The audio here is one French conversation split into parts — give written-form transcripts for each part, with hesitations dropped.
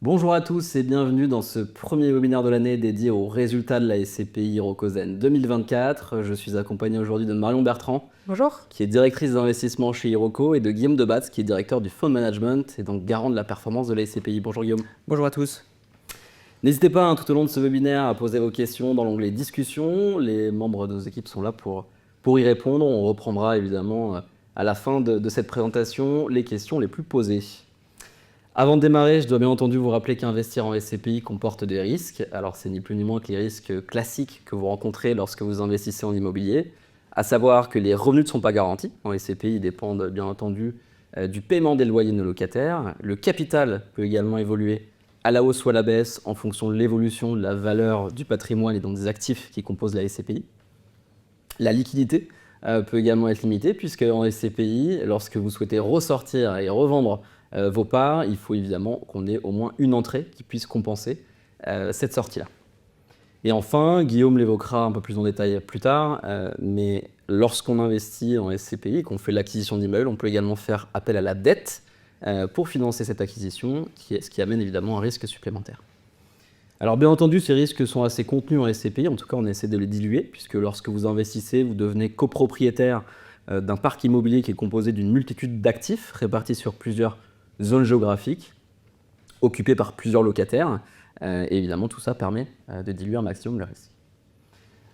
Bonjour à tous et bienvenue dans ce premier webinaire de l'année dédié aux résultats de la SCPI Hirokozen 2024. Je suis accompagné aujourd'hui de Marion Bertrand, Bonjour. qui est directrice d'investissement chez Hiroko, et de Guillaume Debatz, qui est directeur du Fund Management et donc garant de la performance de la SCPI. Bonjour Guillaume. Bonjour à tous. N'hésitez pas tout au long de ce webinaire à poser vos questions dans l'onglet discussion. Les membres de nos équipes sont là pour y répondre. On reprendra évidemment à la fin de cette présentation les questions les plus posées. Avant de démarrer, je dois bien entendu vous rappeler qu'investir en SCPI comporte des risques. Alors, c'est ni plus ni moins que les risques classiques que vous rencontrez lorsque vous investissez en immobilier, à savoir que les revenus ne sont pas garantis. En SCPI, ils dépendent bien entendu du paiement des loyers de nos locataires. Le capital peut également évoluer à la hausse ou à la baisse en fonction de l'évolution de la valeur du patrimoine et donc des actifs qui composent la SCPI. La liquidité peut également être limitée puisque en SCPI, lorsque vous souhaitez ressortir et revendre vos parts, il faut évidemment qu'on ait au moins une entrée qui puisse compenser cette sortie-là. Et enfin, Guillaume l'évoquera un peu plus en détail plus tard, mais lorsqu'on investit en SCPI et qu'on fait l'acquisition d'immeubles, on peut également faire appel à la dette pour financer cette acquisition, ce qui amène évidemment un risque supplémentaire. Alors bien entendu, ces risques sont assez contenus en SCPI, en tout cas on essaie de les diluer, puisque lorsque vous investissez, vous devenez copropriétaire d'un parc immobilier qui est composé d'une multitude d'actifs répartis sur plusieurs zones géographiques, occupées par plusieurs locataires. Et évidemment, tout ça permet de diluer un maximum le risque.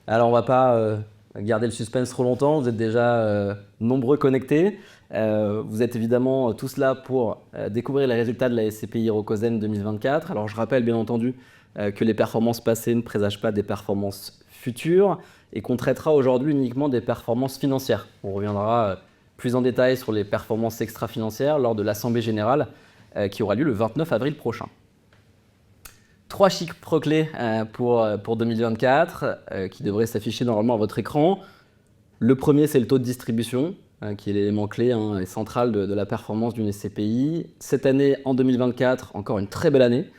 Alors, on ne va pas garder le suspense trop longtemps. Vous êtes déjà nombreux connectés. Vous êtes évidemment tous là pour découvrir les résultats de la SCPI Hirokozen 2024. Alors, je rappelle bien entendu que les performances passées ne présagent pas des performances futures et qu'on traitera aujourd'hui uniquement des performances financières. On reviendra plus en détail sur les performances extra-financières lors de l'Assemblée Générale qui aura lieu le 29 avril prochain. 3 chiffres clés pour 2024 qui devraient s'afficher normalement à votre écran. Le premier, c'est le taux de distribution, qui est l'élément clé et central de la performance d'une SCPI. Cette année, en 2024, encore une très belle année,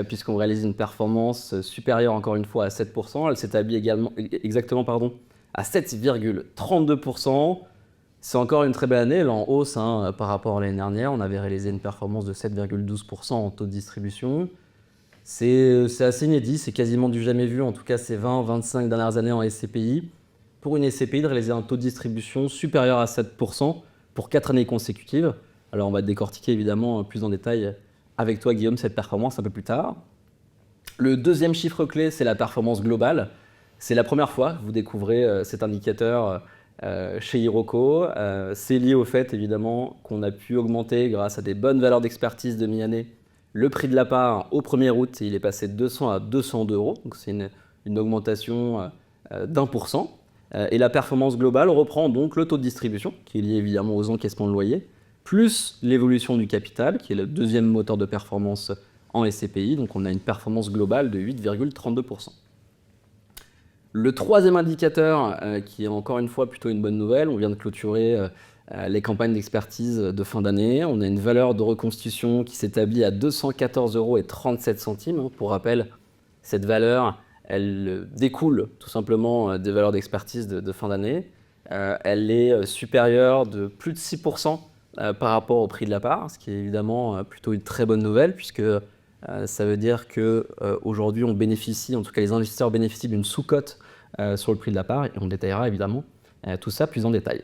puisqu'on réalise une performance supérieure encore une fois à 7%. Elle s'établit exactement à 7,32%. C'est encore une très belle année, elle est en hausse par rapport à l'année dernière. On avait réalisé une performance de 7,12% en taux de distribution. C'est assez inédit, c'est quasiment du jamais vu, en tout cas ces 20-25 dernières années en SCPI. Pour une SCPI, de réaliser un taux de distribution supérieur à 7% pour 4 années consécutives. Alors on va décortiquer évidemment plus en détail avec toi Guillaume cette performance un peu plus tard. Le deuxième chiffre clé, c'est la performance globale. C'est la première fois que vous découvrez cet indicateur chez Hiroko. C'est lié au fait évidemment qu'on a pu augmenter grâce à des bonnes valeurs d'expertise de mi-année le prix de la part au 1er août. Il est passé de 200 à 202 €, donc c'est une augmentation d'1%. Et la performance globale reprend donc le taux de distribution, qui est lié évidemment aux encaissements de loyer, plus l'évolution du capital, qui est le deuxième moteur de performance en SCPI. Donc on a une performance globale de 8,32%. Le troisième indicateur, qui est encore une fois plutôt une bonne nouvelle, on vient de clôturer les campagnes d'expertise de fin d'année. On a une valeur de reconstitution qui s'établit à 214,37 €. Pour rappel, cette valeur, elle découle tout simplement des valeurs d'expertise de fin d'année. Elle est supérieure de plus de 6% par rapport au prix de la part, ce qui est évidemment plutôt une très bonne nouvelle, puisque ça veut dire qu'aujourd'hui, on bénéficie, en tout cas les investisseurs bénéficient d'une sous-cote sur le prix de la part, et on détaillera évidemment tout ça plus en détail.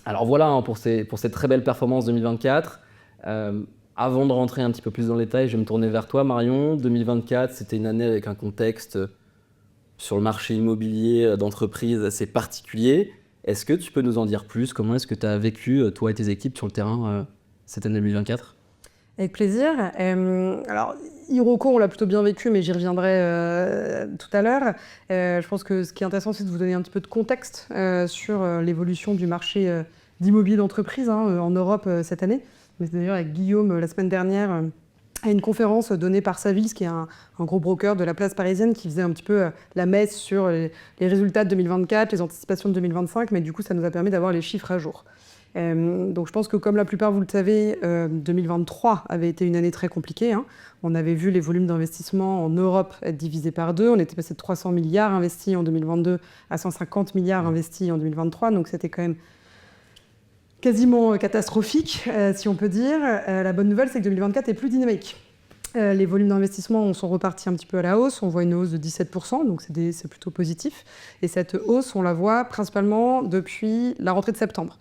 Alors voilà pour cette très belle performance 2024. Avant de rentrer un petit peu plus dans le détail, je vais me tourner vers toi Marion. 2024, c'était une année avec un contexte sur le marché immobilier d'entreprise assez particulier. Est-ce que tu peux nous en dire plus? Comment est-ce que tu as vécu, toi et tes équipes, sur le terrain cette année 2024? Avec plaisir. Alors, Hiroko, on l'a plutôt bien vécu, mais j'y reviendrai tout à l'heure. Je pense que ce qui est intéressant, c'est de vous donner un petit peu de contexte sur l'évolution du marché d'immobilier d'entreprise en Europe cette année. On était d'ailleurs avec Guillaume la semaine dernière à une conférence donnée par Savills, qui est un gros broker de la place parisienne, qui faisait un petit peu la messe sur les résultats de 2024, les anticipations de 2025, mais du coup, ça nous a permis d'avoir les chiffres à jour. Donc je pense que comme la plupart vous le savez, 2023 avait été une année très compliquée. On avait vu les volumes d'investissement en Europe être divisés par 2. On était passé de 300 milliards investis en 2022 à 150 milliards investis en 2023. Donc c'était quand même quasiment catastrophique, si on peut dire. La bonne nouvelle, c'est que 2024 est plus dynamique. Les volumes d'investissement sont repartis un petit peu à la hausse. On voit une hausse de 17%, donc c'est plutôt positif. Et cette hausse, on la voit principalement depuis la rentrée de septembre.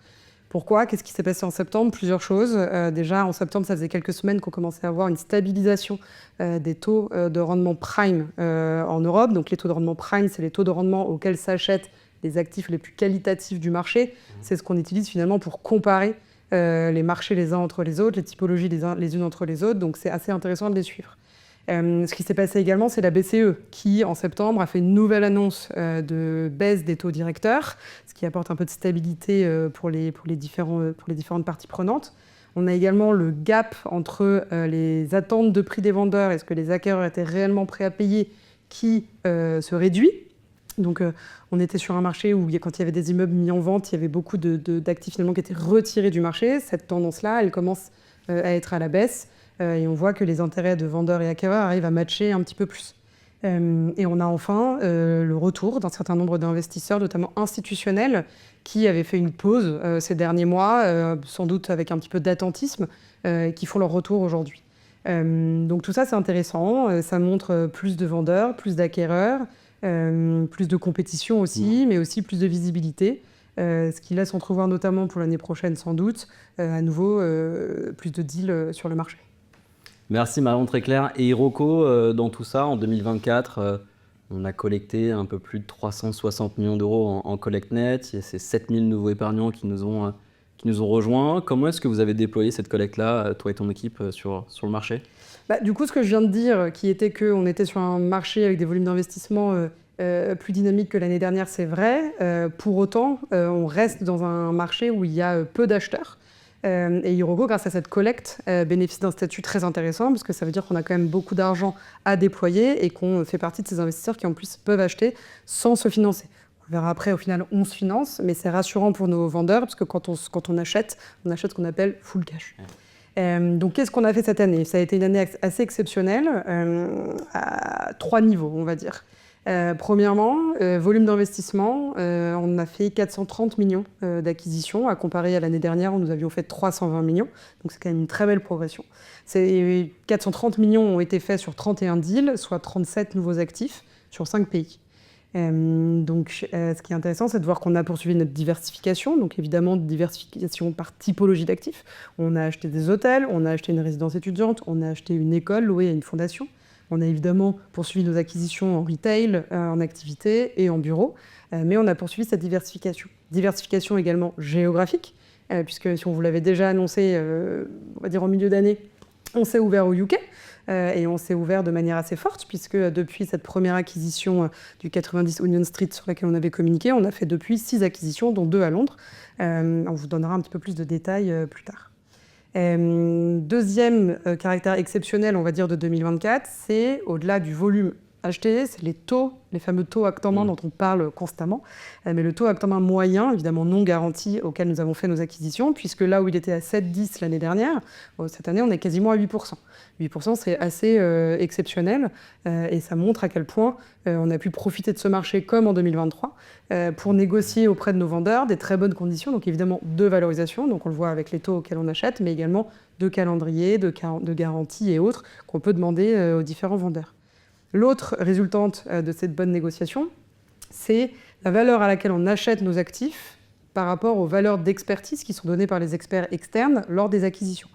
Pourquoi? Qu'est-ce qui s'est passé en septembre? Plusieurs choses. Déjà, en septembre, ça faisait quelques semaines qu'on commençait à avoir une stabilisation des taux de rendement prime en Europe. Donc les taux de rendement prime, c'est les taux de rendement auxquels s'achètent les actifs les plus qualitatifs du marché. C'est ce qu'on utilise finalement pour comparer les marchés les uns entre les autres, les typologies les unes entre les autres. Donc c'est assez intéressant de les suivre. Ce qui s'est passé également, c'est la BCE qui, en septembre, a fait une nouvelle annonce de baisse des taux directeurs, ce qui apporte un peu de stabilité pour les différentes parties prenantes. On a également le gap entre les attentes de prix des vendeurs et ce que les acquéreurs étaient réellement prêts à payer qui se réduit. Donc on était sur un marché où quand il y avait des immeubles mis en vente, il y avait beaucoup d'actifs finalement qui étaient retirés du marché. Cette tendance-là, elle commence à être à la baisse. Et on voit que les intérêts de vendeurs et acquéreurs arrivent à matcher un petit peu plus. Et on a enfin le retour d'un certain nombre d'investisseurs, notamment institutionnels, qui avaient fait une pause ces derniers mois, sans doute avec un petit peu d'attentisme, qui font leur retour aujourd'hui. Donc tout ça, c'est intéressant. Ça montre plus de vendeurs, plus d'acquéreurs, plus de compétition aussi, mais aussi plus de visibilité. Ce qui laisse entrevoir notamment pour l'année prochaine, sans doute, à nouveau plus de deals sur le marché. Merci Marion, très clair. Et Iroko, dans tout ça, en 2024, on a collecté un peu plus de 360 millions d'euros en collecte net. Il y a ces 7000 nouveaux épargnants qui nous ont rejoints. Comment est-ce que vous avez déployé cette collecte-là, toi et ton équipe, sur le marché? Du coup, ce que je viens de dire, qui était qu'on était sur un marché avec des volumes d'investissement plus dynamiques que l'année dernière, c'est vrai. Pour autant, on reste dans un marché où il y a peu d'acheteurs. Et Iroko, grâce à cette collecte, bénéficie d'un statut très intéressant parce que ça veut dire qu'on a quand même beaucoup d'argent à déployer et qu'on fait partie de ces investisseurs qui en plus peuvent acheter sans se financer. On verra après, au final, on se finance, mais c'est rassurant pour nos vendeurs parce que quand on achète ce qu'on appelle full cash. Donc qu'est-ce qu'on a fait cette année? Ça a été une année assez exceptionnelle à 3 niveaux, on va dire. Premièrement, volume d'investissement, on a fait 430 millions d'acquisitions, à comparer à l'année dernière où nous avions fait 320 millions, donc c'est quand même une très belle progression. Ces 430 millions ont été faits sur 31 deals, soit 37 nouveaux actifs sur 5 pays. Ce qui est intéressant, c'est de voir qu'on a poursuivi notre diversification, donc évidemment diversification par typologie d'actifs. On a acheté des hôtels, on a acheté une résidence étudiante, on a acheté une école louée à une fondation. On a évidemment poursuivi nos acquisitions en retail, en activité et en bureau, mais on a poursuivi cette diversification. Diversification également géographique, puisque si on vous l'avait déjà annoncé, on va dire en milieu d'année, on s'est ouvert au UK. Et on s'est ouvert de manière assez forte, puisque depuis cette première acquisition du 90 Union Street sur laquelle on avait communiqué, on a fait depuis 6 acquisitions, dont 2 à Londres. On vous donnera un petit peu plus de détails plus tard. Deuxième caractère exceptionnel, on va dire, de 2024, c'est au-delà du volume acheté, c'est les taux, les fameux taux acte en main dont on parle constamment, mais le taux acte en main moyen, évidemment non garanti, auquel nous avons fait nos acquisitions, puisque là où il était à 7,10 l'année dernière, cette année on est quasiment à 8%. 8%, c'est assez exceptionnel et ça montre à quel point on a pu profiter de ce marché comme en 2023 pour négocier auprès de nos vendeurs des très bonnes conditions, donc évidemment de valorisation, donc on le voit avec les taux auxquels on achète, mais également de calendrier, de garantie et autres qu'on peut demander aux différents vendeurs. L'autre résultante de cette bonne négociation, c'est la valeur à laquelle on achète nos actifs par rapport aux valeurs d'expertise qui sont données par les experts externes lors des acquisitions.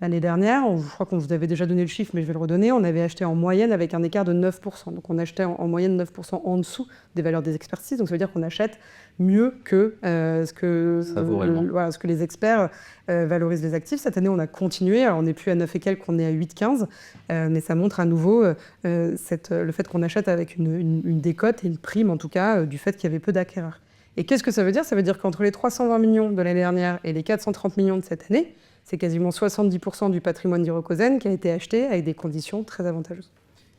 L'année dernière, je crois qu'on vous avait déjà donné le chiffre, mais je vais le redonner, on avait acheté en moyenne avec un écart de 9%. Donc on achetait en moyenne 9% en dessous des valeurs des expertises. Donc ça veut dire qu'on achète mieux que ce que les experts valorisent les actifs. Cette année, on a continué. Alors on n'est plus à 9 et quelques, on est à 8,15. Mais ça montre à nouveau le fait qu'on achète avec une décote et une prime, en tout cas, du fait qu'il y avait peu d'acquéreurs. Et qu'est-ce que ça veut dire? Ça veut dire qu'entre les 320 millions de l'année dernière et les 430 millions de cette année, c'est quasiment 70% du patrimoine d'Iroko Zen qui a été acheté avec des conditions très avantageuses.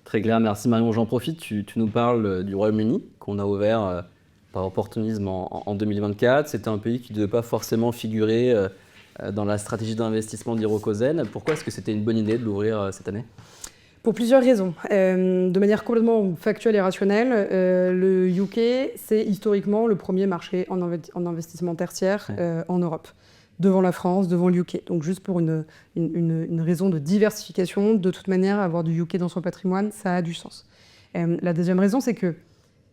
Très clair, merci Marion. J'en profite, tu nous parles du Royaume-Uni, qu'on a ouvert par opportunisme en 2024. C'était un pays qui ne devait pas forcément figurer dans la stratégie d'investissement d'Iroko Zen. Pourquoi est-ce que c'était une bonne idée de l'ouvrir cette année? Pour plusieurs raisons. De manière complètement factuelle et rationnelle, le UK, c'est historiquement le premier marché en investissement tertiaire en Europe. devant la France, devant le UK. Donc juste pour une raison de diversification, de toute manière, avoir du UK dans son patrimoine, ça a du sens. La deuxième raison, c'est que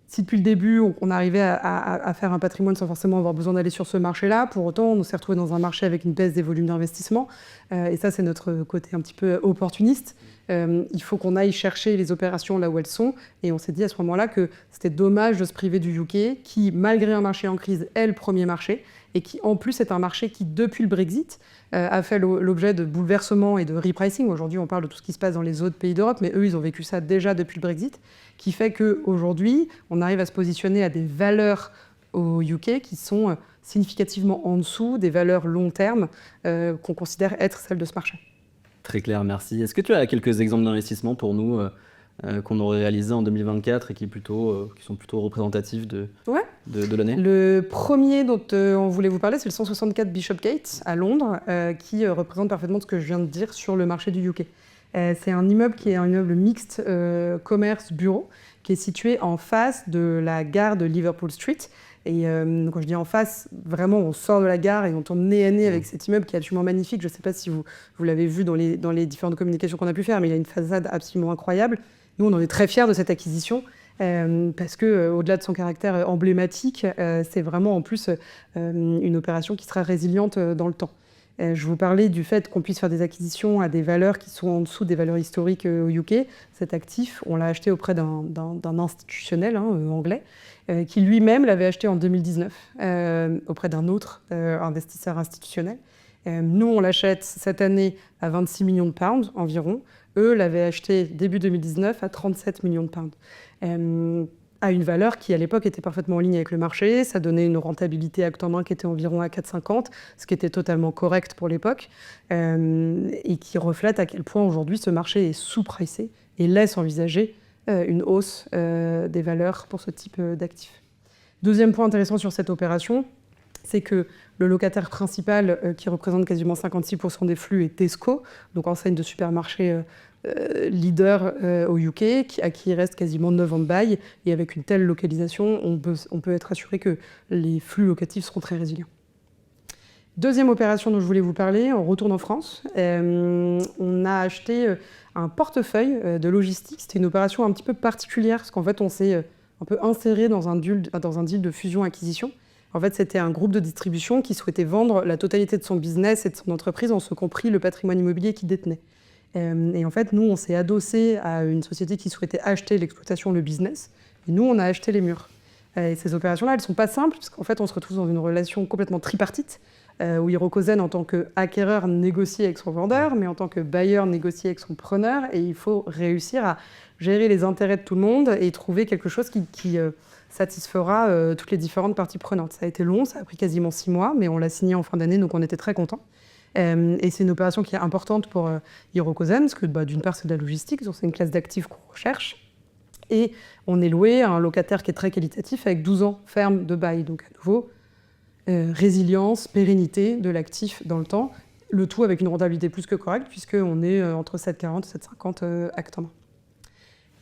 si depuis le début, on arrivait à faire un patrimoine sans forcément avoir besoin d'aller sur ce marché-là, pour autant, on s'est retrouvé dans un marché avec une baisse des volumes d'investissement. Et ça, c'est notre côté un petit peu opportuniste. Il faut qu'on aille chercher les opérations là où elles sont. Et on s'est dit à ce moment-là que c'était dommage de se priver du UK, qui, malgré un marché en crise, est le premier marché, et qui, en plus, est un marché qui, depuis le Brexit, a fait l'objet de bouleversements et de repricing. Aujourd'hui, on parle de tout ce qui se passe dans les autres pays d'Europe, mais eux, ils ont vécu ça déjà depuis le Brexit, qui fait qu'aujourd'hui, on arrive à se positionner à des valeurs au UK qui sont significativement en dessous des valeurs long terme qu'on considère être celles de ce marché. Très clair, merci. Est-ce que tu as quelques exemples d'investissements pour nous qu'on aurait réalisés en 2024 et qui sont plutôt représentatifs de l'année? Le premier dont on voulait vous parler, c'est le 164 Bishopgate à Londres, qui représente parfaitement ce que je viens de dire sur le marché du UK. C'est un immeuble qui est un immeuble mixte commerce-bureau, qui est situé en face de la gare de Liverpool Street. Et quand je dis en face, vraiment, on sort de la gare et on tourne nez à nez avec cet immeuble qui est absolument magnifique. Je ne sais pas si vous l'avez vu dans les différentes communications qu'on a pu faire, mais il a une façade absolument incroyable. Nous, on en est très fiers de cette acquisition parce qu'au-delà de son caractère emblématique, c'est vraiment en plus une opération qui sera résiliente dans le temps. Je vous parlais du fait qu'on puisse faire des acquisitions à des valeurs qui sont en dessous des valeurs historiques au UK. Cet actif, on l'a acheté auprès d'un institutionnel anglais, qui lui-même l'avait acheté en 2019 auprès d'un autre investisseur institutionnel. Nous, on l'achète cette année à 26 millions de pounds environ. Eux l'avaient acheté début 2019 à 37 millions de pounds. À une valeur qui, à l'époque, était parfaitement en ligne avec le marché. Ça donnait une rentabilité acte en main qui était environ à 4,50, ce qui était totalement correct pour l'époque, et qui reflète à quel point aujourd'hui ce marché est sous-pricé et laisse envisager une hausse des valeurs pour ce type d'actifs. Deuxième point intéressant sur cette opération, c'est que le locataire principal, qui représente quasiment 56% des flux, est Tesco, donc enseigne de supermarché leader au UK, à qui il reste quasiment 9 ans de bail. Et avec une telle localisation, on peut être assuré que les flux locatifs seront très résilients. Deuxième opération dont je voulais vous parler, on retourne en France. On a acheté un portefeuille de logistique. C'était une opération un petit peu particulière, parce qu'en fait, on s'est un peu inséré dans un deal de fusion-acquisition. En fait, c'était un groupe de distribution qui souhaitait vendre la totalité de son business et de son entreprise, en ce compris le patrimoine immobilier qu'il détenait. Et en fait, nous, on s'est adossé à une société qui souhaitait acheter l'exploitation, le business. Et nous, on a acheté les murs. Et ces opérations-là, elles ne sont pas simples, parce qu'en fait, on se retrouve dans une relation complètement tripartite, où Hirokozen, en tant qu'acquéreur, négocie avec son vendeur, mais en tant que bailleur, négocie avec son preneur. Et il faut réussir à gérer les intérêts de tout le monde et trouver quelque chose qui satisfera toutes les différentes parties prenantes. Ça a été long, ça a pris quasiment 6 mois, mais on l'a signé en fin d'année, donc on était très contents. Et c'est une opération qui est importante pour Hirokozen, parce que d'une part, c'est de la logistique, donc c'est une classe d'actifs qu'on recherche. Et on est loué à un locataire qui est très qualitatif, avec 12 ans ferme de bail. Donc à nouveau, résilience, pérennité de l'actif dans le temps, le tout avec une rentabilité plus que correcte, puisqu'on est entre 7,40 et 7,50 actes en main.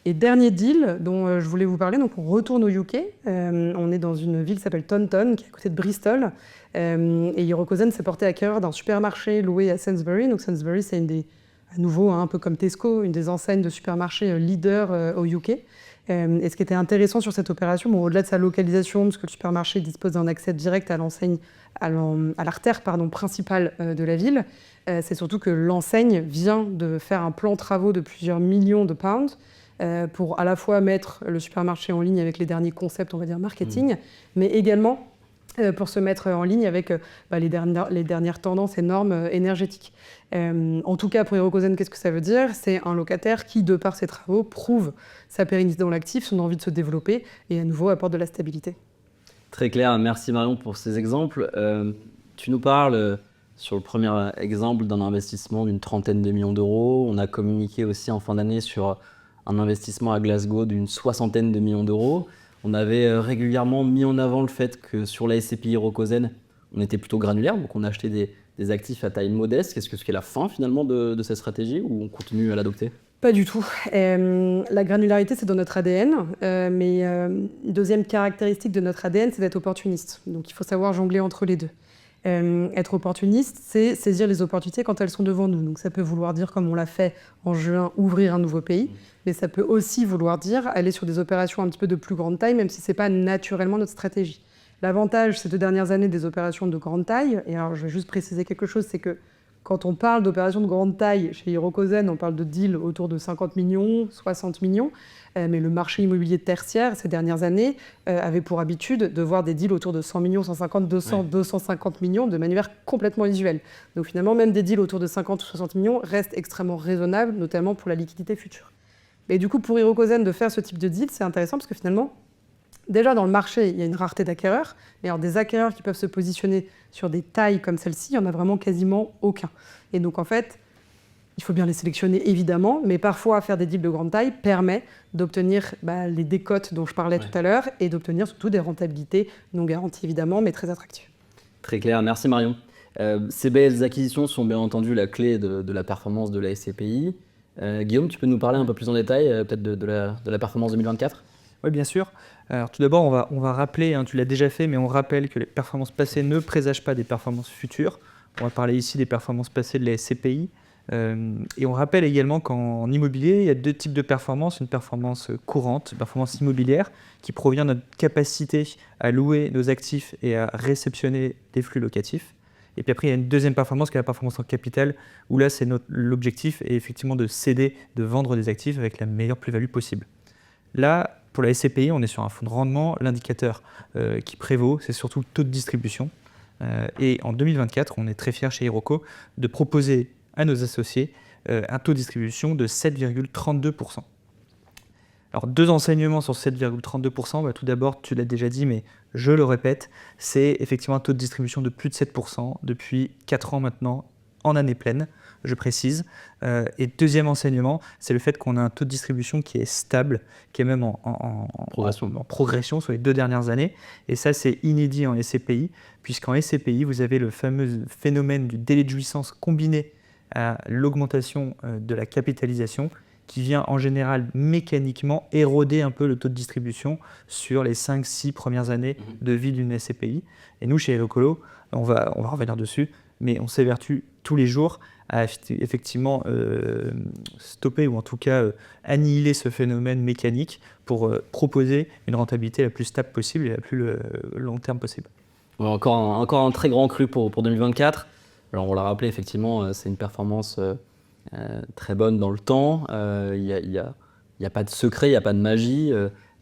Et dernier deal dont je voulais vous parler, donc on retourne au UK. On est dans une ville qui s'appelle Taunton, qui est à côté de Bristol. Et Hirokozen s'est porté acquéreur d'un supermarché loué à Sainsbury. Donc Sainsbury, c'est à nouveau, un peu comme Tesco, une des enseignes de supermarchés leader au UK. Et ce qui était intéressant sur cette opération, au-delà de sa localisation, parce que le supermarché dispose d'un accès direct à l'enseigne, à l'artère principale de la ville, c'est surtout que l'enseigne vient de faire un plan de travaux de plusieurs millions de pounds pour à la fois mettre le supermarché en ligne avec les derniers concepts, on va dire, marketing, mais également pour se mettre en ligne avec les dernières tendances et normes énergétiques. En tout cas, pour Hirokozen, qu'est-ce que ça veut dire? C'est un locataire qui, de par ses travaux, prouve sa pérennité dans l'actif, son envie de se développer et à nouveau apporte de la stabilité. Très clair, merci Marion pour ces exemples. Tu nous parles sur le premier exemple d'un investissement d'une 30aine de millions d'euros. On a communiqué aussi en fin d'année sur un investissement à Glasgow d'une 60aine de millions d'euros. On avait régulièrement mis en avant le fait que sur la SCPI Hirokozen, on était plutôt granulaire, donc on a acheté des actifs à taille modeste. Qu'est-ce qui est la fin finalement de cette stratégie, ou on continue à l'adopter? Pas du tout. La granularité, c'est dans notre ADN, mais deuxième caractéristique de notre ADN, c'est d'être opportuniste. Donc il faut savoir jongler entre les deux. Être opportuniste, c'est saisir les opportunités quand elles sont devant nous. Donc ça peut vouloir dire, comme on l'a fait en juin, ouvrir un nouveau pays, mais ça peut aussi vouloir dire aller sur des opérations un petit peu de plus grande taille, même si ce n'est pas naturellement notre stratégie. L'avantage ces 2 dernières années des opérations de grande taille, et alors je vais juste préciser quelque chose, c'est que quand on parle d'opérations de grande taille chez Hirokozen, on parle de deals autour de 50 millions, 60 millions, mais le marché immobilier tertiaire ces dernières années avait pour habitude de voir des deals autour de 100 millions, 150, 200, 250 millions de manière complètement usuelle. Donc finalement, même des deals autour de 50 ou 60 millions restent extrêmement raisonnables, notamment pour la liquidité future. Et du coup, pour Hirokozen, de faire ce type de deal, c'est intéressant parce que finalement, déjà, dans le marché, il y a une rareté d'acquéreurs. Mais alors, des acquéreurs qui peuvent se positionner sur des tailles comme celle-ci, il n'y en a vraiment quasiment aucun. Et donc, en fait, il faut bien les sélectionner, évidemment, mais parfois, faire des deals de grande taille permet d'obtenir les décotes dont je parlais tout à l'heure et d'obtenir surtout des rentabilités non garanties, évidemment, mais très attractives. Très clair, merci Marion. Ces belles acquisitions sont bien entendu la clé de la performance de la SCPI. Guillaume, tu peux nous parler un peu plus en détail, peut-être de la performance 2024 ? Oui, bien sûr. Alors, tout d'abord, on va rappeler, tu l'as déjà fait, mais on rappelle que les performances passées ne présagent pas des performances futures. On va parler ici des performances passées de la SCPI. Et on rappelle également qu'en immobilier, il y a 2 types de performances. Une performance courante, une performance immobilière, qui provient de notre capacité à louer nos actifs et à réceptionner des flux locatifs. Et puis après, il y a une deuxième performance qui est la performance en capital, où là, l'objectif est effectivement de céder, de vendre des actifs avec la meilleure plus-value possible. Là, pour la SCPI, on est sur un fonds de rendement. L'indicateur qui prévaut, c'est surtout le taux de distribution. Et en 2024, on est très fiers chez Iroko de proposer à nos associés un taux de distribution de 7,32%. Alors, 2 enseignements sur 7,32%. Tout d'abord, tu l'as déjà dit, mais je le répète, c'est effectivement un taux de distribution de plus de 7% depuis 4 ans maintenant, en année pleine, je précise. Et deuxième enseignement, c'est le fait qu'on a un taux de distribution qui est stable, qui est même en progression sur les 2 dernières années. Et ça, c'est inédit en SCPI, puisqu'en SCPI, vous avez le fameux phénomène du délai de jouissance combiné à l'augmentation de la capitalisation, qui vient en général mécaniquement éroder un peu le taux de distribution sur les 5-6 premières années de vie d'une SCPI. Et nous, chez Hello, on va revenir dessus, mais on s'évertue tous les jours à effectivement stopper ou en tout cas annihiler ce phénomène mécanique pour proposer une rentabilité la plus stable possible et la plus long terme possible. Ouais, encore un très grand cru pour 2024. Alors on l'a rappelé, effectivement, c'est une performance très bonne dans le temps. Il n'y a pas de secret, il n'y a pas de magie.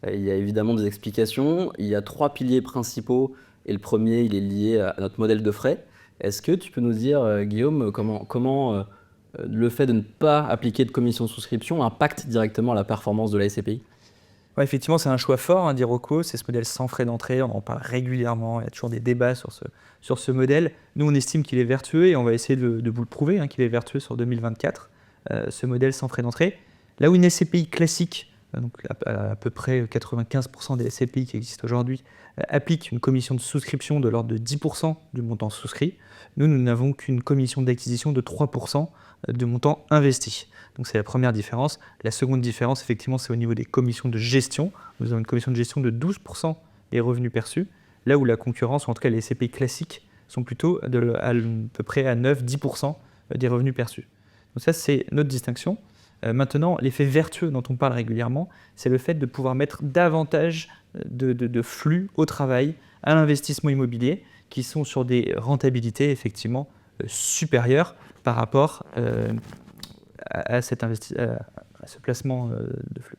Il y a évidemment des explications. Il y a 3 piliers principaux et le premier, il est lié à notre modèle de frais. Est-ce que tu peux nous dire, Guillaume, comment le fait de ne pas appliquer de commission de souscription impacte directement la performance de la SCPI ? Ouais, effectivement, c'est un choix fort d'Iroko, c'est ce modèle sans frais d'entrée, on en parle régulièrement, il y a toujours des débats sur ce modèle. Nous, on estime qu'il est vertueux et on va essayer de vous le prouver, qu'il est vertueux sur 2024, ce modèle sans frais d'entrée. Là où une SCPI classique, donc à peu près 95% des SCPI qui existent aujourd'hui, applique une commission de souscription de l'ordre de 10% du montant souscrit, nous n'avons qu'une commission d'acquisition de 3% du montant investi. Donc c'est la première différence. La seconde différence, effectivement, c'est au niveau des commissions de gestion. Nous avons une commission de gestion de 12% des revenus perçus, là où la concurrence, ou en tout cas les SCPI classiques, sont plutôt à peu près à 9-10% des revenus perçus. Donc ça, c'est notre distinction. Maintenant, l'effet vertueux dont on parle régulièrement, c'est le fait de pouvoir mettre davantage de flux au travail, à l'investissement immobilier, qui sont sur des rentabilités effectivement supérieures par rapport à ce placement de flux.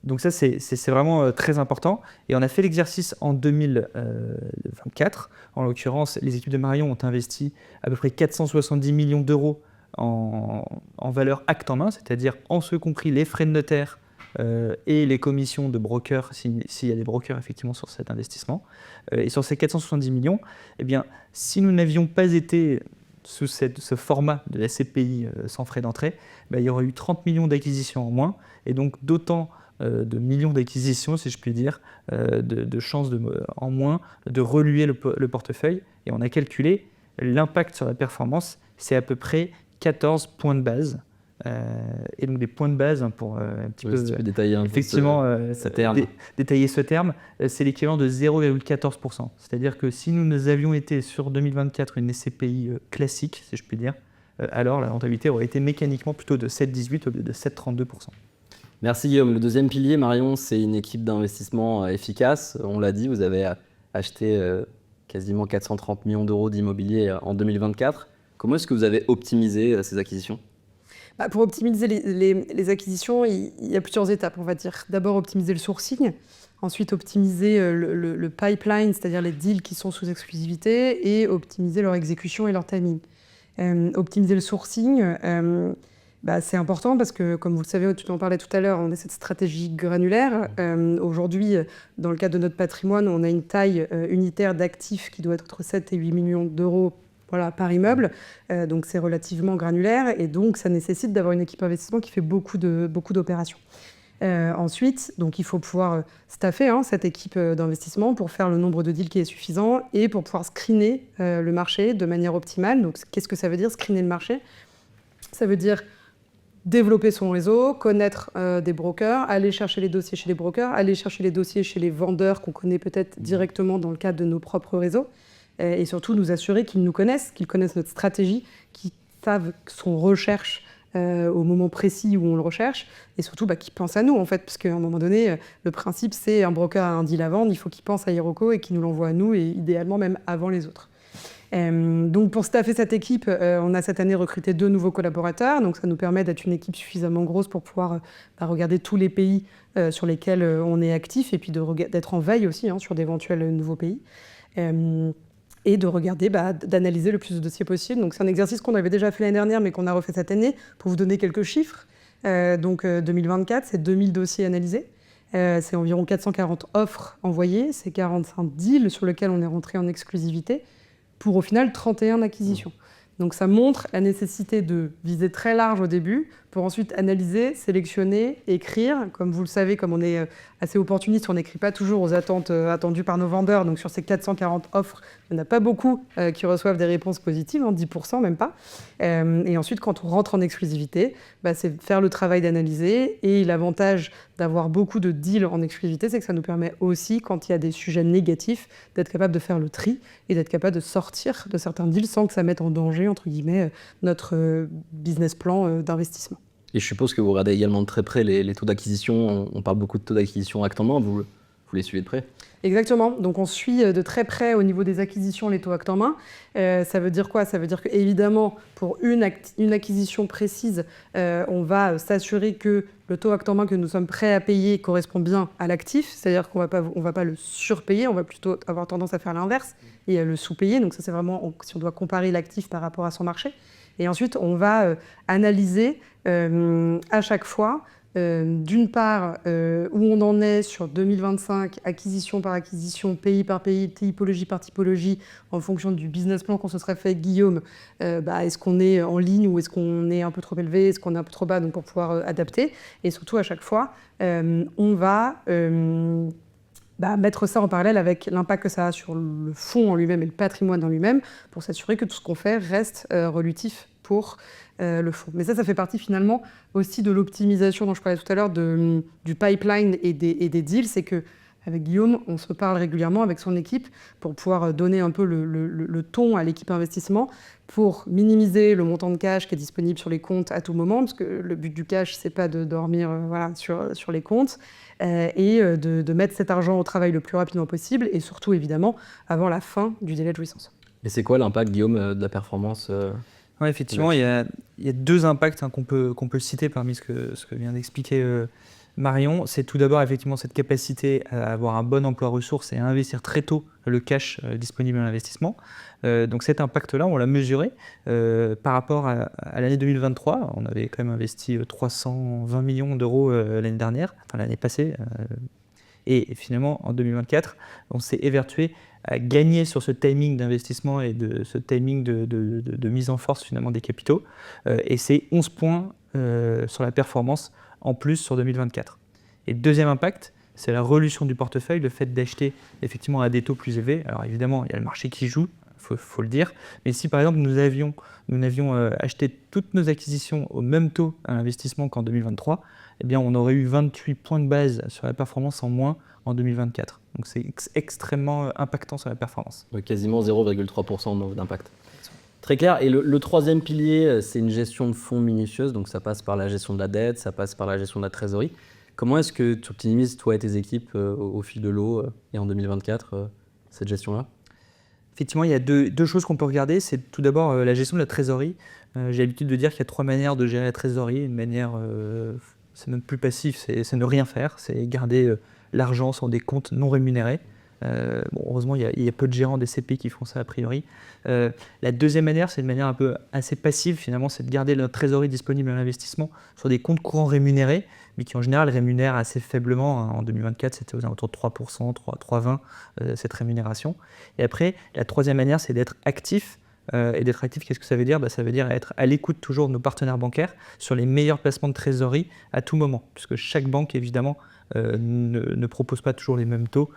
Donc ça, c'est vraiment très important. Et on a fait l'exercice en 2024. En l'occurrence, les équipes de Marion ont investi à peu près 470 millions d'euros en valeur acte en main, c'est-à-dire en ce compris les frais de notaire et les commissions de brokers, s'il y a des brokers effectivement sur cet investissement. Et sur ces 470 millions, eh bien, si nous n'avions pas été sous ce format de la SCPI sans frais d'entrée, il y aurait eu 30 millions d'acquisitions en moins, et donc d'autant de millions d'acquisitions, si je puis dire, de chances en moins de reluer le portefeuille. Et on a calculé l'impact sur la performance, c'est à peu près 14 points de base Et donc des points de base pour un petit peu Si tu peux détailler un peu effectivement ce terme. détailler ce terme, c'est l'équivalent de 0,14%. C'est-à-dire que si nous avions été sur 2024 une SCPI classique, si je puis dire, alors la rentabilité aurait été mécaniquement plutôt de 7,18 au lieu de 7,32%. Merci Guillaume. Le deuxième pilier, Marion, c'est une équipe d'investissement efficace. On l'a dit, vous avez acheté quasiment 430 millions d'euros d'immobilier en 2024. Comment est-ce que vous avez optimisé ces acquisitions ? Pour optimiser les acquisitions, il y a plusieurs étapes, on va dire. D'abord, optimiser le sourcing. Ensuite, optimiser le pipeline, c'est-à-dire les deals qui sont sous exclusivité, et optimiser leur exécution et leur timing. Optimiser le sourcing, c'est important parce que, comme vous le savez, tu en parlais tout à l'heure, on a cette stratégie granulaire. Aujourd'hui, dans le cadre de notre patrimoine, on a une taille unitaire d'actifs qui doit être entre 7 et 8 millions d'euros par immeuble. Donc c'est relativement granulaire et donc ça nécessite d'avoir une équipe investissement qui fait beaucoup d'opérations. Ensuite, donc il faut pouvoir staffer cette équipe d'investissement pour faire le nombre de deals qui est suffisant et pour pouvoir screener le marché de manière optimale. Donc qu'est-ce que ça veut dire, screener le marché ? Ça veut dire développer son réseau, connaître des brokers, aller chercher les dossiers chez les brokers, aller chercher les dossiers chez les vendeurs qu'on connaît peut-être directement dans le cadre de nos propres réseaux, et surtout nous assurer qu'ils nous connaissent, qu'ils connaissent notre stratégie, qu'ils savent ce qu'on recherche au moment précis où on le recherche, et surtout qu'ils pensent à nous en fait, parce qu'à un moment donné, le principe c'est un broker a un deal à vendre, il faut qu'il pense à Iroko et qu'il nous l'envoie à nous, et idéalement même avant les autres. Donc pour staffer cette équipe, on a cette année recruté 2 nouveaux collaborateurs, donc ça nous permet d'être une équipe suffisamment grosse pour pouvoir regarder tous les pays sur lesquels on est actif, et puis d'être en veille aussi sur d'éventuels nouveaux pays. Et de regarder, d'analyser le plus de dossiers possible. Donc c'est un exercice qu'on avait déjà fait l'année dernière, mais qu'on a refait cette année, pour vous donner quelques chiffres. 2024, c'est 2000 dossiers analysés, c'est environ 440 offres envoyées, c'est 45 deals sur lesquels on est rentré en exclusivité, pour au final 31 acquisitions. Donc ça montre la nécessité de viser très large au début, pour ensuite analyser, sélectionner, écrire. Comme vous le savez, comme on est assez opportuniste, on n'écrit pas toujours aux attentes attendues par nos vendeurs. Donc sur ces 440 offres, il n'y en a pas beaucoup qui reçoivent des réponses positives, 10% même pas. Et ensuite, quand on rentre en exclusivité, c'est faire le travail d'analyser. Et l'avantage d'avoir beaucoup de deals en exclusivité, c'est que ça nous permet aussi, quand il y a des sujets négatifs, d'être capable de faire le tri et d'être capable de sortir de certains deals sans que ça mette en danger, entre guillemets, notre business plan d'investissement. Et je suppose que vous regardez également de très près les taux d'acquisition. On parle beaucoup de taux d'acquisition acte en main. Vous les suivez de près ? Exactement. Donc on suit de très près au niveau des acquisitions les taux acte en main. Ça veut dire quoi ? Ça veut dire qu'évidemment, pour une acquisition précise, on va s'assurer que le taux acte en main que nous sommes prêts à payer correspond bien à l'actif. C'est-à-dire qu'on va pas le surpayer, on va plutôt avoir tendance à faire l'inverse et le sous-payer. Donc ça, c'est vraiment si on doit comparer l'actif par rapport à son marché. Et ensuite, on va analyser à chaque fois, d'une part, où on en est sur 2025, acquisition par acquisition, pays par pays, typologie par typologie, en fonction du business plan qu'on se serait fait avec Guillaume. Est-ce qu'on est en ligne ou est-ce qu'on est un peu trop élevé, est-ce qu'on est un peu trop bas, donc pour pouvoir adapter. Et surtout, à chaque fois, on va mettre ça en parallèle avec l'impact que ça a sur le fonds en lui-même et le patrimoine en lui-même, pour s'assurer que tout ce qu'on fait reste relutif pour le fonds. Mais ça fait partie finalement aussi de l'optimisation dont je parlais tout à l'heure, du pipeline et des deals. C'est qu'avec Guillaume, on se parle régulièrement avec son équipe pour pouvoir donner un peu le ton à l'équipe investissement, pour minimiser le montant de cash qui est disponible sur les comptes à tout moment, parce que le but du cash, c'est pas de dormir sur les comptes, et de mettre cet argent au travail le plus rapidement possible, et surtout évidemment avant la fin du délai de jouissance. Et c'est quoi l'impact, Guillaume, de la performance Ouais, effectivement, il y a 2 impacts qu'on peut citer parmi ce que vient d'expliquer Marion. C'est tout d'abord effectivement cette capacité à avoir un bon emploi ressources et à investir très tôt le cash disponible à l'investissement. Donc cet impact-là, on l'a mesuré par rapport à l'année 2023. On avait quand même investi 320 millions d'euros l'année dernière, enfin l'année passée. Et finalement, en 2024, on s'est évertué à gagner sur ce timing d'investissement et de ce timing de mise en force finalement des capitaux. Et c'est 11 points sur la performance en plus sur 2024. Et le deuxième impact, c'est la relution du portefeuille, le fait d'acheter effectivement à des taux plus élevés. Alors évidemment, il y a le marché qui joue, faut le dire. Mais si par exemple nous n'avions acheté toutes nos acquisitions au même taux à l'investissement qu'en 2023, eh bien on aurait eu 28 points de base sur la performance en moins en 2024. Donc c'est extrêmement impactant sur la performance. Ouais, quasiment 0,3% d'impact. Très clair. Et le troisième pilier, c'est une gestion de fonds minutieuse. Donc ça passe par la gestion de la dette, ça passe par la gestion de la trésorerie. Comment est-ce que tu optimises, toi et tes équipes, au fil de l'eau et en 2024, cette gestion-là? Effectivement, il y a deux choses qu'on peut regarder. C'est tout d'abord la gestion de la trésorerie. J'ai l'habitude de dire qu'il y a 3 manières de gérer la trésorerie. Une manière, c'est même plus passif, c'est ne rien faire. C'est garder l'argent sur des comptes non rémunérés. Heureusement, il y a peu de gérants des CPI qui font ça a priori. La deuxième manière, c'est une manière un peu assez passive finalement, c'est de garder notre trésorerie disponible à l'investissement sur des comptes courants rémunérés, mais qui en général rémunèrent assez faiblement. En 2024, c'était aux alentours de 3%, 3,20 cette rémunération. Et après, la troisième manière, c'est d'être actif. Et d'être actif, qu'est-ce que ça veut dire? Ça veut dire être à l'écoute toujours de nos partenaires bancaires sur les meilleurs placements de trésorerie à tout moment, puisque chaque banque, évidemment, ne propose pas toujours les mêmes taux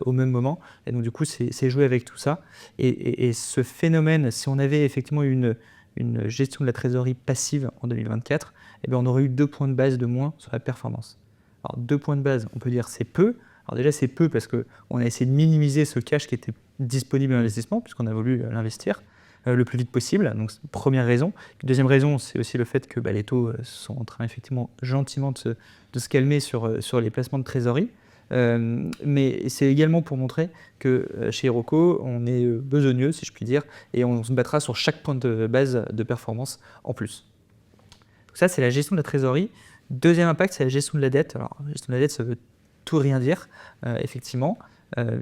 au même moment. Et donc, du coup, c'est jouer avec tout ça. Et ce phénomène, si on avait effectivement une gestion de la trésorerie passive en 2024, eh bien, on aurait eu 2 points de base de moins sur la performance. Alors, 2 points de base, on peut dire c'est peu. Alors déjà, c'est peu parce qu'on a essayé de minimiser ce cash qui était disponible à l'investissement, puisqu'on a voulu l'investir le plus vite possible. Donc, première raison. Deuxième raison, c'est aussi le fait que les taux sont en train effectivement gentiment de se calmer sur les placements de trésorerie. Mais c'est également pour montrer que chez Iroko, on est besogneux, si je puis dire, et on se battra sur chaque point de base de performance en plus. Donc ça, c'est la gestion de la trésorerie. Deuxième impact, c'est la gestion de la dette. Alors, la gestion de la dette, ça veut tout rien dire, effectivement.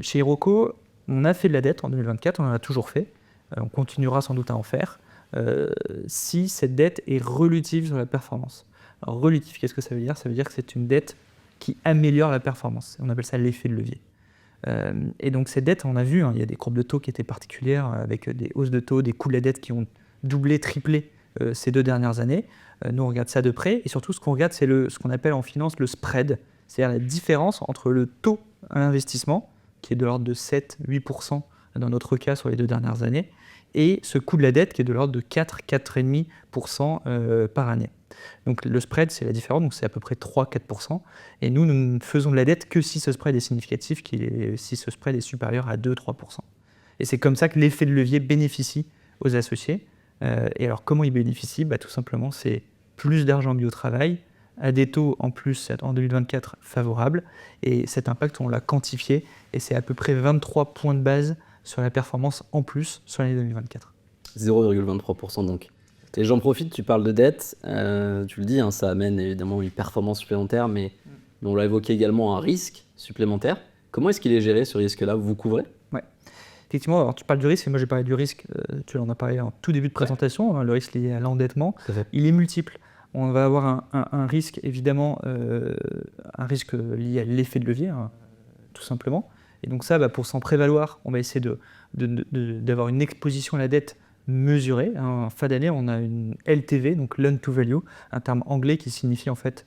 Chez Iroko, on a fait de la dette en 2024, on en a toujours fait. On continuera sans doute à en faire si cette dette est relutive sur la performance. Alors, relutive, qu'est-ce que ça veut dire? Ça veut dire que c'est une dette qui améliore la performance. On appelle ça l'effet de levier. Et donc cette dette, on a vu, il y a des courbes de taux qui étaient particulières, avec des hausses de taux, des coûts de la dette qui ont doublé, triplé ces 2 dernières années. Nous, on regarde ça de près, et surtout, ce qu'on regarde, c'est ce qu'on appelle en finance le spread, c'est-à-dire la différence entre le taux à l'investissement, qui est de l'ordre de 7-8% dans notre cas sur les 2 dernières années, et ce coût de la dette qui est de l'ordre de 4-4,5% par année. Donc le spread, c'est la différence, donc c'est à peu près 3-4%. Et nous ne faisons de la dette que si ce spread est significatif, si ce spread est supérieur à 2-3%. Et c'est comme ça que l'effet de levier bénéficie aux associés. Et alors comment il bénéficie? Tout simplement, c'est plus d'argent mis au travail, à des taux en plus en 2024 favorables. Et cet impact, on l'a quantifié, et c'est à peu près 23 points de base sur la performance en plus sur l'année 2024. 0,23% donc. Et j'en profite, tu parles de dette, tu le dis, ça amène évidemment une performance supplémentaire, mais on l'a évoqué également, un risque supplémentaire. Comment est-ce qu'il est géré ce risque-là? Vous couvrez? Ouais. Effectivement, alors tu parles du risque, et moi j'ai parlé du risque, tu en as parlé en tout début de présentation, le risque lié à l'endettement. Il est multiple. On va avoir un risque, évidemment, un risque lié à l'effet de levier, tout simplement. Et donc ça, pour s'en prévaloir, on va essayer d'avoir une exposition à la dette mesurée. En fin d'année, on a une LTV, donc Loan to Value, un terme anglais qui signifie en fait,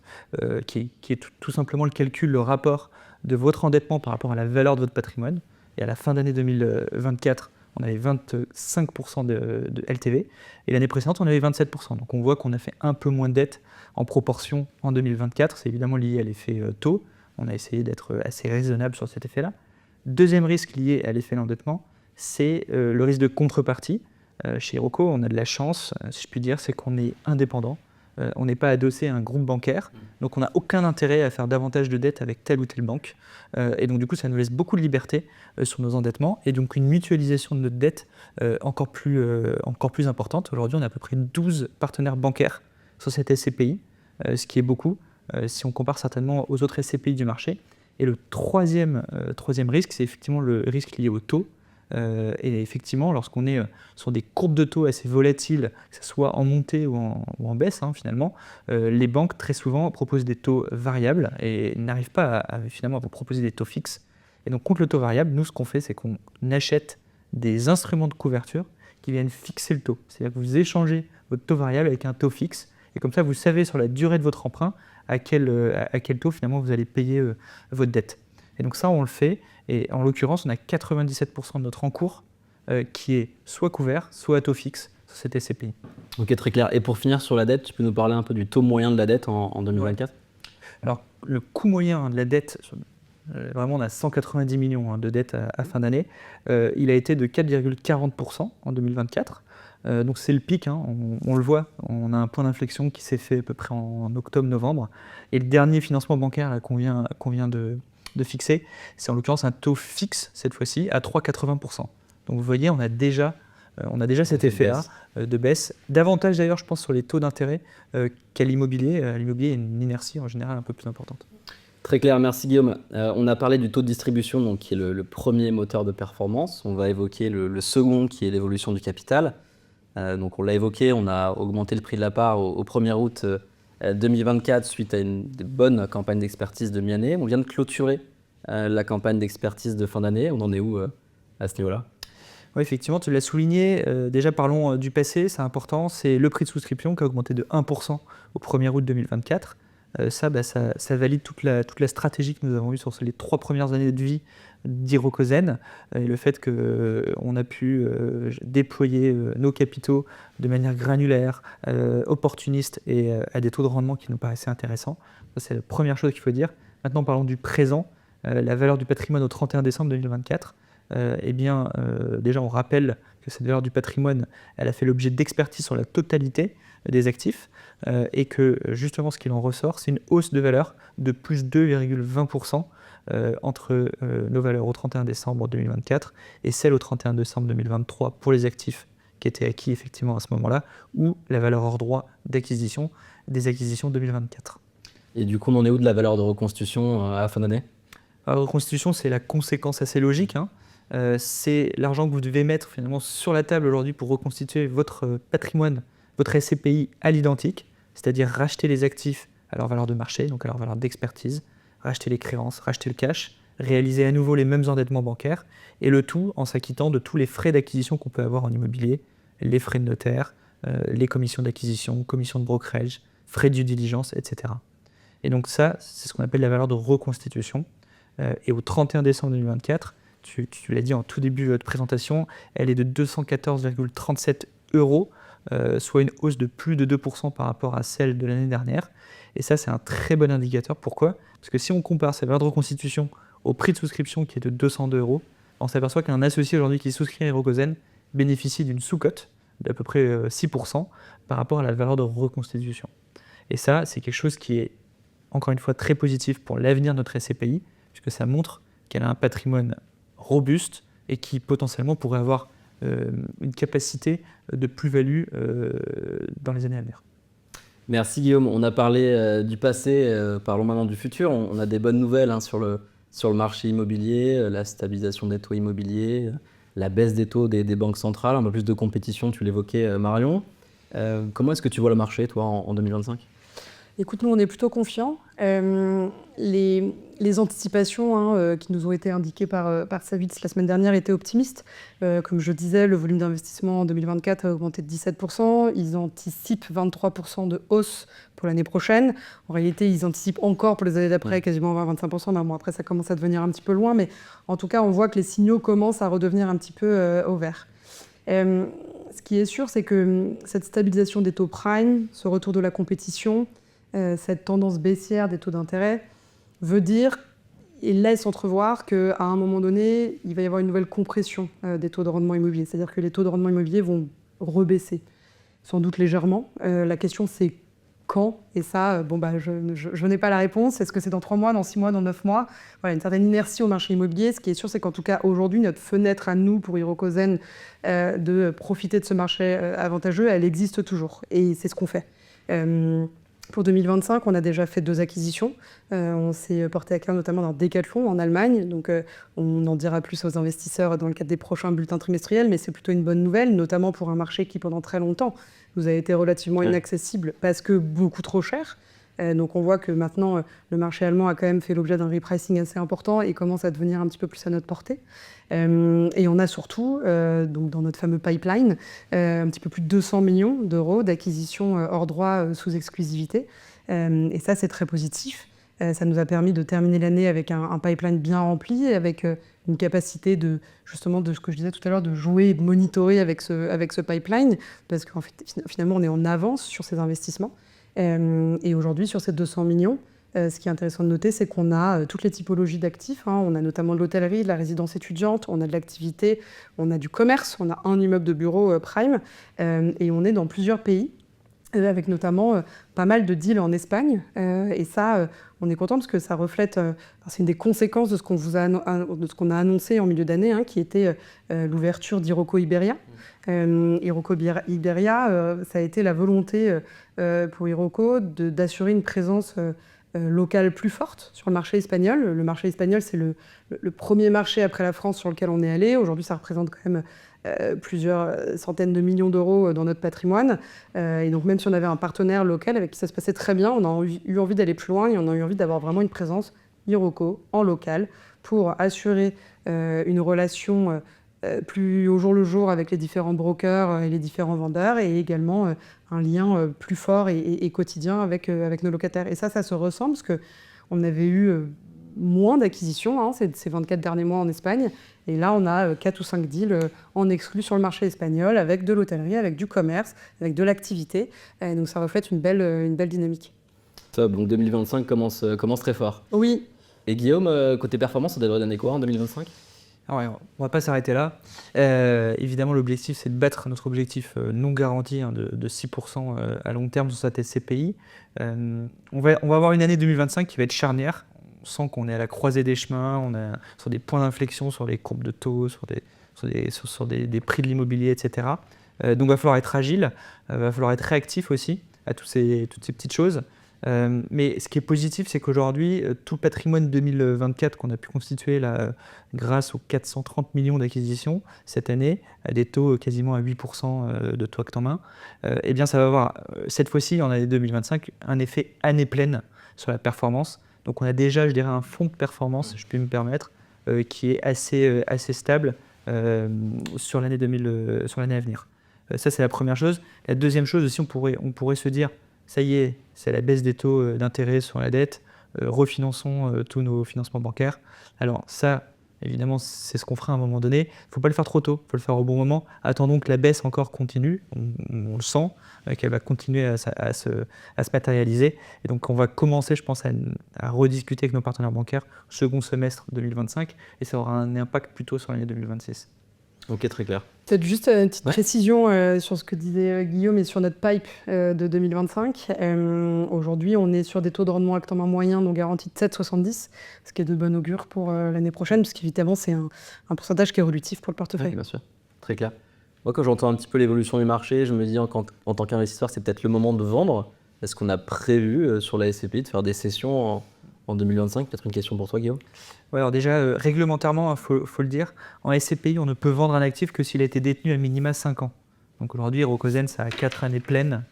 qui est tout simplement le calcul, le rapport de votre endettement par rapport à la valeur de votre patrimoine. Et à la fin d'année 2024, on avait 25% de LTV, et l'année précédente, on avait 27%. Donc on voit qu'on a fait un peu moins de dette en proportion en 2024. C'est évidemment lié à l'effet taux. On a essayé d'être assez raisonnable sur cet effet-là. Deuxième risque lié à l'effet de l'endettement, c'est le risque de contrepartie. Chez Iroko, on a de la chance, si je puis dire, c'est qu'on est indépendant. On n'est pas adossé à un groupe bancaire, donc on n'a aucun intérêt à faire davantage de dettes avec telle ou telle banque. Et donc du coup, ça nous laisse beaucoup de liberté sur nos endettements, et donc une mutualisation de notre dette encore plus importante. Aujourd'hui, on a à peu près 12 partenaires bancaires sur cette SCPI, ce qui est beaucoup, si on compare certainement aux autres SCPI du marché. Et le troisième risque, c'est effectivement le risque lié au taux. Et effectivement, lorsqu'on est sur des courbes de taux assez volatiles, que ce soit en montée ou en baisse, finalement, les banques très souvent proposent des taux variables et n'arrivent pas finalement à vous proposer des taux fixes. Et donc contre le taux variable, nous ce qu'on fait, c'est qu'on achète des instruments de couverture qui viennent fixer le taux. C'est-à-dire que vous échangez votre taux variable avec un taux fixe, et comme ça vous savez sur la durée de votre emprunt à quel taux finalement vous allez payer votre dette. Et donc ça, on le fait, et en l'occurrence, on a 97% de notre encours qui est soit couvert, soit à taux fixe sur cette SCPI. Ok, très clair. Et pour finir sur la dette, tu peux nous parler un peu du taux moyen de la dette en 2024 ? Alors, le coût moyen de la dette, vraiment on a 190 millions de dettes à fin d'année, il a été de 4,40% en 2024. Donc c'est le pic, hein, on le voit, on a un point d'inflexion qui s'est fait à peu près en octobre-novembre. Et le dernier financement bancaire là, qu'on vient de fixer, c'est en l'occurrence un taux fixe cette fois-ci à 3,80%. Donc vous voyez, on a déjà cet effet-là de baisse. Davantage d'ailleurs, je pense, sur les taux d'intérêt qu'à l'immobilier. L'immobilier a une inertie en général un peu plus importante. Très clair, merci Guillaume. On a parlé du taux de distribution, donc, qui est le premier moteur de performance. On va évoquer le second, qui est l'évolution du capital. Donc on l'a évoqué, on a augmenté le prix de la part au 1er août 2024 suite à une bonne campagne d'expertise de mi-année. On vient de clôturer la campagne d'expertise de fin d'année. On en est où à ce niveau-là ? Oui, effectivement, tu l'as souligné. Déjà, parlons du passé, c'est important. C'est le prix de souscription qui a augmenté de 1% au 1er août 2024. Ça valide toute la stratégie que nous avons eue sur les 3 premières années de vie d'Hirokozen et le fait qu'on a pu déployer nos capitaux de manière granulaire, opportuniste et à des taux de rendement qui nous paraissaient intéressants. Ça, c'est la première chose qu'il faut dire. Maintenant, parlons du présent. La valeur du patrimoine au 31 décembre 2024. Déjà, on rappelle que cette valeur du patrimoine, elle a fait l'objet d'expertise sur la totalité des actifs et que justement ce qu'il en ressort, c'est une hausse de valeur de plus 2,20% entre nos valeurs au 31 décembre 2024 et celles au 31 décembre 2023 pour les actifs qui étaient acquis effectivement à ce moment-là, ou la valeur hors droit d'acquisition des acquisitions 2024. Et du coup, on en est où de la valeur de reconstitution à la fin d'année ? La reconstitution, c'est la conséquence assez logique, hein. C'est l'argent que vous devez mettre finalement sur la table aujourd'hui pour reconstituer votre patrimoine, votre SCPI à l'identique, c'est-à-dire racheter les actifs à leur valeur de marché, donc à leur valeur d'expertise, racheter les créances, racheter le cash, réaliser à nouveau les mêmes endettements bancaires, et le tout en s'acquittant de tous les frais d'acquisition qu'on peut avoir en immobilier, les frais de notaire, les commissions d'acquisition, commissions de brokerage, frais de due diligence, etc. Et donc ça, c'est ce qu'on appelle la valeur de reconstitution. Et au 31 décembre 2024, tu l'as dit en tout début de présentation, elle est de 214,37 €, soit une hausse de plus de 2% par rapport à celle de l'année dernière. Et ça, c'est un très bon indicateur. Pourquoi ? Parce que si on compare cette valeur de reconstitution au prix de souscription qui est de 202 €, on s'aperçoit qu'un associé aujourd'hui qui souscrit à Hirokozen bénéficie d'une sous-cote d'à peu près 6% par rapport à la valeur de reconstitution. Et ça, c'est quelque chose qui est, encore une fois, très positif pour l'avenir de notre SCPI, puisque ça montre qu'elle a un patrimoine robuste et qui potentiellement pourrait avoir une capacité de plus-value dans les années à venir. Merci Guillaume. On a parlé du passé, parlons maintenant du futur. On a des bonnes nouvelles sur le marché immobilier, la stabilisation des taux immobiliers, la baisse des taux des banques centrales, un peu plus de compétition, tu l'évoquais Marion. Comment est-ce que tu vois le marché, toi, en 2025 ? Écoute, nous, on est plutôt confiants. Les anticipations qui nous ont été indiquées par Savitz la semaine dernière étaient optimistes. Comme je disais, le volume d'investissement en 2024 a augmenté de 17%. Ils anticipent 23% de hausse pour l'année prochaine. En réalité, ils anticipent encore pour les années d'après quasiment 20-25%. Mais bon, après, ça commence à devenir un petit peu loin. Mais en tout cas, on voit que les signaux commencent à redevenir un petit peu au vert. Ce qui est sûr, c'est que cette stabilisation des taux prime, ce retour de la compétition, cette tendance baissière des taux d'intérêt veut dire et laisse entrevoir qu'à un moment donné, il va y avoir une nouvelle compression des taux de rendement immobilier. C'est-à-dire que les taux de rendement immobilier vont rebaisser, sans doute légèrement. La question, c'est quand ? Et ça, je n'ai pas la réponse. Est-ce que c'est dans 3 mois, dans 6 mois, dans 9 mois ? Voilà, une certaine inertie au marché immobilier. Ce qui est sûr, c'est qu'en tout cas, aujourd'hui, notre fenêtre à nous, pour Hirokozen, de profiter de ce marché avantageux, elle existe toujours. Et c'est ce qu'on fait. Pour 2025, on a déjà fait 2 acquisitions. On s'est porté à cœur notamment dans Decathlon en Allemagne. Donc, on en dira plus aux investisseurs dans le cadre des prochains bulletins trimestriels. Mais c'est plutôt une bonne nouvelle, notamment pour un marché qui, pendant très longtemps, nous a été relativement inaccessible parce que beaucoup trop cher. Donc, on voit que maintenant, le marché allemand a quand même fait l'objet d'un repricing assez important et commence à devenir un petit peu plus à notre portée. Et on a surtout, donc dans notre fameux pipeline, un petit peu plus de 200 millions € d'acquisitions hors droit sous exclusivité. Et ça, c'est très positif. Ça nous a permis de terminer l'année avec un pipeline bien rempli, avec une capacité justement de ce que je disais tout à l'heure, de jouer et de monitorer avec ce pipeline, parce qu'en fait, finalement, on est en avance sur ces investissements. Et aujourd'hui, sur ces 200 millions, ce qui est intéressant de noter, c'est qu'on a toutes les typologies d'actifs. On a notamment de l'hôtellerie, de la résidence étudiante, on a de l'activité, on a du commerce, on a un immeuble de bureau prime, et on est dans plusieurs pays, avec notamment pas mal de deals en Espagne. Et ça, on est content parce que ça reflète, c'est une des conséquences de ce qu'on a annoncé en milieu d'année, qui était l'ouverture d'Iroko Iberia. Iroko Iberia, ça a été la volonté pour Iroko d'assurer une présence locale plus forte sur le marché espagnol. Le marché espagnol, c'est le premier marché après la France sur lequel on est allé. Aujourd'hui, ça représente quand même plusieurs centaines de millions d'euros dans notre patrimoine. Et donc même si on avait un partenaire local avec qui ça se passait très bien, on a eu envie d'aller plus loin et on a eu envie d'avoir vraiment une présence Iroko en local pour assurer une relation plus au jour le jour avec les différents brokers et les différents vendeurs, et également un lien plus fort et quotidien avec nos locataires. Et ça se ressent parce qu'on avait eu moins d'acquisitions ces 24 derniers mois en Espagne. Et là, on a 4 ou 5 deals en exclu sur le marché espagnol, avec de l'hôtellerie, avec du commerce, avec de l'activité. Et donc ça reflète une belle dynamique. Ça, donc 2025 commence très fort. Oui. Et Guillaume, côté performance, on devrait donner quoi en 2025 ? Alors, on ne va pas s'arrêter là. Évidemment, l'objectif, c'est de battre notre objectif non garanti de 6% à long terme sur cette SCPI. On va avoir une année 2025 qui va être charnière. On sent qu'on est à la croisée des chemins, on est sur des points d'inflexion, sur les courbes de taux, sur des prix de l'immobilier, etc. Donc il va falloir être agile, il va falloir être réactif aussi à toutes ces petites choses. Mais ce qui est positif, c'est qu'aujourd'hui, tout le patrimoine 2024 qu'on a pu constituer là, grâce aux 430 millions d'acquisitions cette année, à des taux quasiment à 8% de taux acte en main, eh bien ça va avoir, cette fois-ci, en année 2025, un effet année pleine sur la performance. Donc on a déjà, je dirais, un fonds de performance, si je puis me permettre, qui est assez stable sur l'année à venir. Ça, c'est la première chose. La deuxième chose aussi, on pourrait se dire, ça y est, c'est la baisse des taux d'intérêt sur la dette, refinançons tous nos financements bancaires. Alors ça, évidemment, c'est ce qu'on fera à un moment donné. Il ne faut pas le faire trop tôt, il faut le faire au bon moment. Attendons que la baisse encore continue, on le sent, qu'elle va continuer à se matérialiser. Et donc on va commencer, je pense, à rediscuter avec nos partenaires bancaires second semestre 2025, et ça aura un impact plutôt sur l'année 2026. Ok, très clair. Peut-être juste une petite précision sur ce que disait Guillaume et sur notre pipe de 2025. Aujourd'hui, on est sur des taux de rendement acte en main moyen non garantis de 7,70, ce qui est de bon augure pour l'année prochaine, parce qu'évidemment, c'est un pourcentage qui est réductif pour le portefeuille. Oui, bien sûr, très clair. Moi, quand j'entends un petit peu l'évolution du marché, je me dis en tant qu'investisseur, c'est peut-être le moment de vendre. Est-ce qu'on a prévu sur la SCPI de faire des sessions en 2025 ? Peut-être une question pour toi, Guillaume. Ouais, alors déjà, réglementairement, il faut le dire, en SCPI, on ne peut vendre un actif que s'il a été détenu à minima 5 ans. Donc aujourd'hui, Hirokozen, ça a 4 années pleines.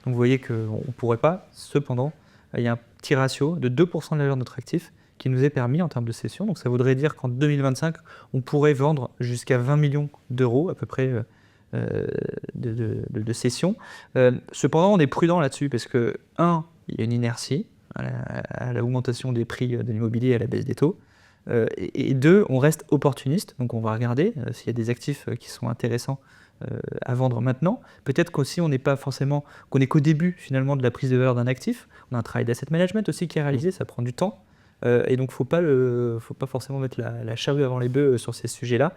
Donc vous voyez qu'on ne pourrait pas. Cependant, il y a un petit ratio de 2% de la valeur de notre actif qui nous est permis en termes de cession. Donc ça voudrait dire qu'en 2025, on pourrait vendre jusqu'à 20 millions d'euros à peu près de cession. Cependant, on est prudent là-dessus parce que, il y a une inertie à l'augmentation des prix de l'immobilier et à la baisse des taux. Et 2, on reste opportuniste, donc on va regarder s'il y a des actifs qui sont intéressants à vendre maintenant. Peut-être qu'aussi on n'est pas forcément, qu'on est qu'au début finalement de la prise de valeur d'un actif. On a un travail d'asset management aussi qui est réalisé, ça prend du temps. Et donc faut pas forcément mettre la charrue avant les bœufs sur ces sujets-là.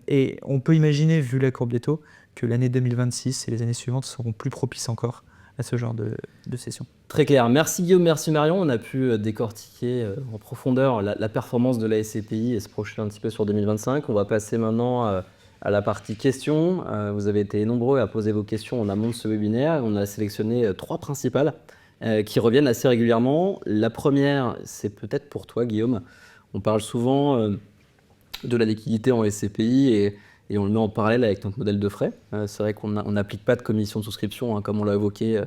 Et on peut imaginer, vu la courbe des taux, que l'année 2026 et les années suivantes seront plus propices encore à ce genre de session. Très clair. Merci Guillaume, merci Marion. On a pu décortiquer en profondeur la performance de la SCPI et se projeter un petit peu sur 2025. On va passer maintenant à la partie questions. Vous avez été nombreux à poser vos questions en amont de ce webinaire. On a sélectionné 3 principales qui reviennent assez régulièrement. La première, c'est peut-être pour toi Guillaume. On parle souvent de la liquidité en SCPI et on le met en parallèle avec notre modèle de frais. C'est vrai qu'on n'applique pas de commission de souscription, comme on l'a évoqué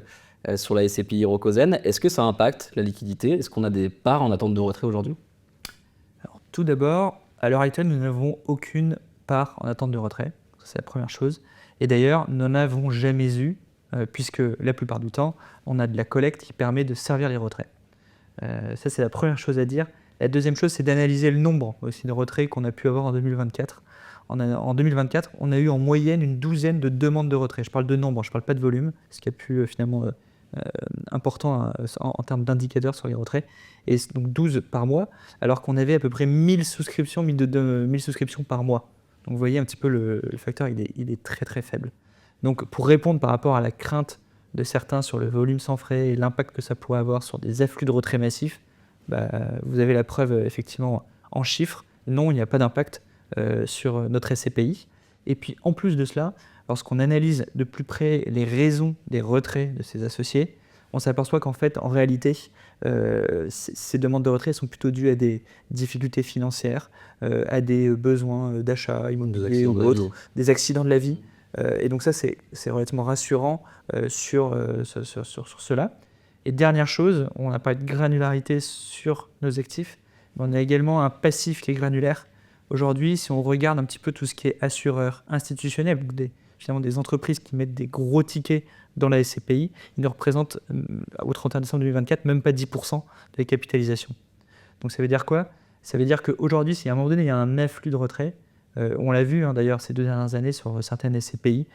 sur la SCPI Hirokozen. Est-ce que ça impacte la liquidité ? Est-ce qu'on a des parts en attente de retrait aujourd'hui ? Alors, tout d'abord, à l'heure actuelle, nous n'avons aucune part en attente de retrait. C'est la première chose. Et d'ailleurs, nous n'en avons jamais eu, puisque la plupart du temps, on a de la collecte qui permet de servir les retraits. Ça, c'est la première chose à dire. La deuxième chose, c'est d'analyser le nombre aussi de retraits qu'on a pu avoir en 2024. En 2024, on a eu en moyenne une douzaine de demandes de retrait. Je parle de nombre, je ne parle pas de volume, ce qui a pu finalement important en termes d'indicateurs sur les retraits. Et donc 12 par mois, alors qu'on avait à peu près 1000 souscriptions, 1000 souscriptions par mois. Donc vous voyez un petit peu le facteur, il est très très faible. Donc pour répondre par rapport à la crainte de certains sur le volume sans frais et l'impact que ça pourrait avoir sur des afflux de retrait massifs, vous avez la preuve effectivement en chiffres. Non, il n'y a pas d'impact sur notre SCPI. Et puis en plus de cela, lorsqu'on analyse de plus près les raisons des retraits de ces associés, on s'aperçoit qu'en fait, en réalité, ces demandes de retrait sont plutôt dues à des difficultés financières, à des besoins d'achat immobilier ou autres, des accidents de la vie. Et donc ça, c'est relativement rassurant sur cela. Et dernière chose, on n'a pas de granularité sur nos actifs, mais on a également un passif qui est granulaire. Aujourd'hui, si on regarde un petit peu tout ce qui est assureur institutionnel, finalement des entreprises qui mettent des gros tickets dans la SCPI, ils ne représentent au 31 décembre 2024 même pas 10% de la capitalisation. Donc ça veut dire quoi? Ça veut dire qu'aujourd'hui, si à un moment donné il y a un afflux de retrait, on l'a vu d'ailleurs ces 2 dernières années sur certaines SCPI,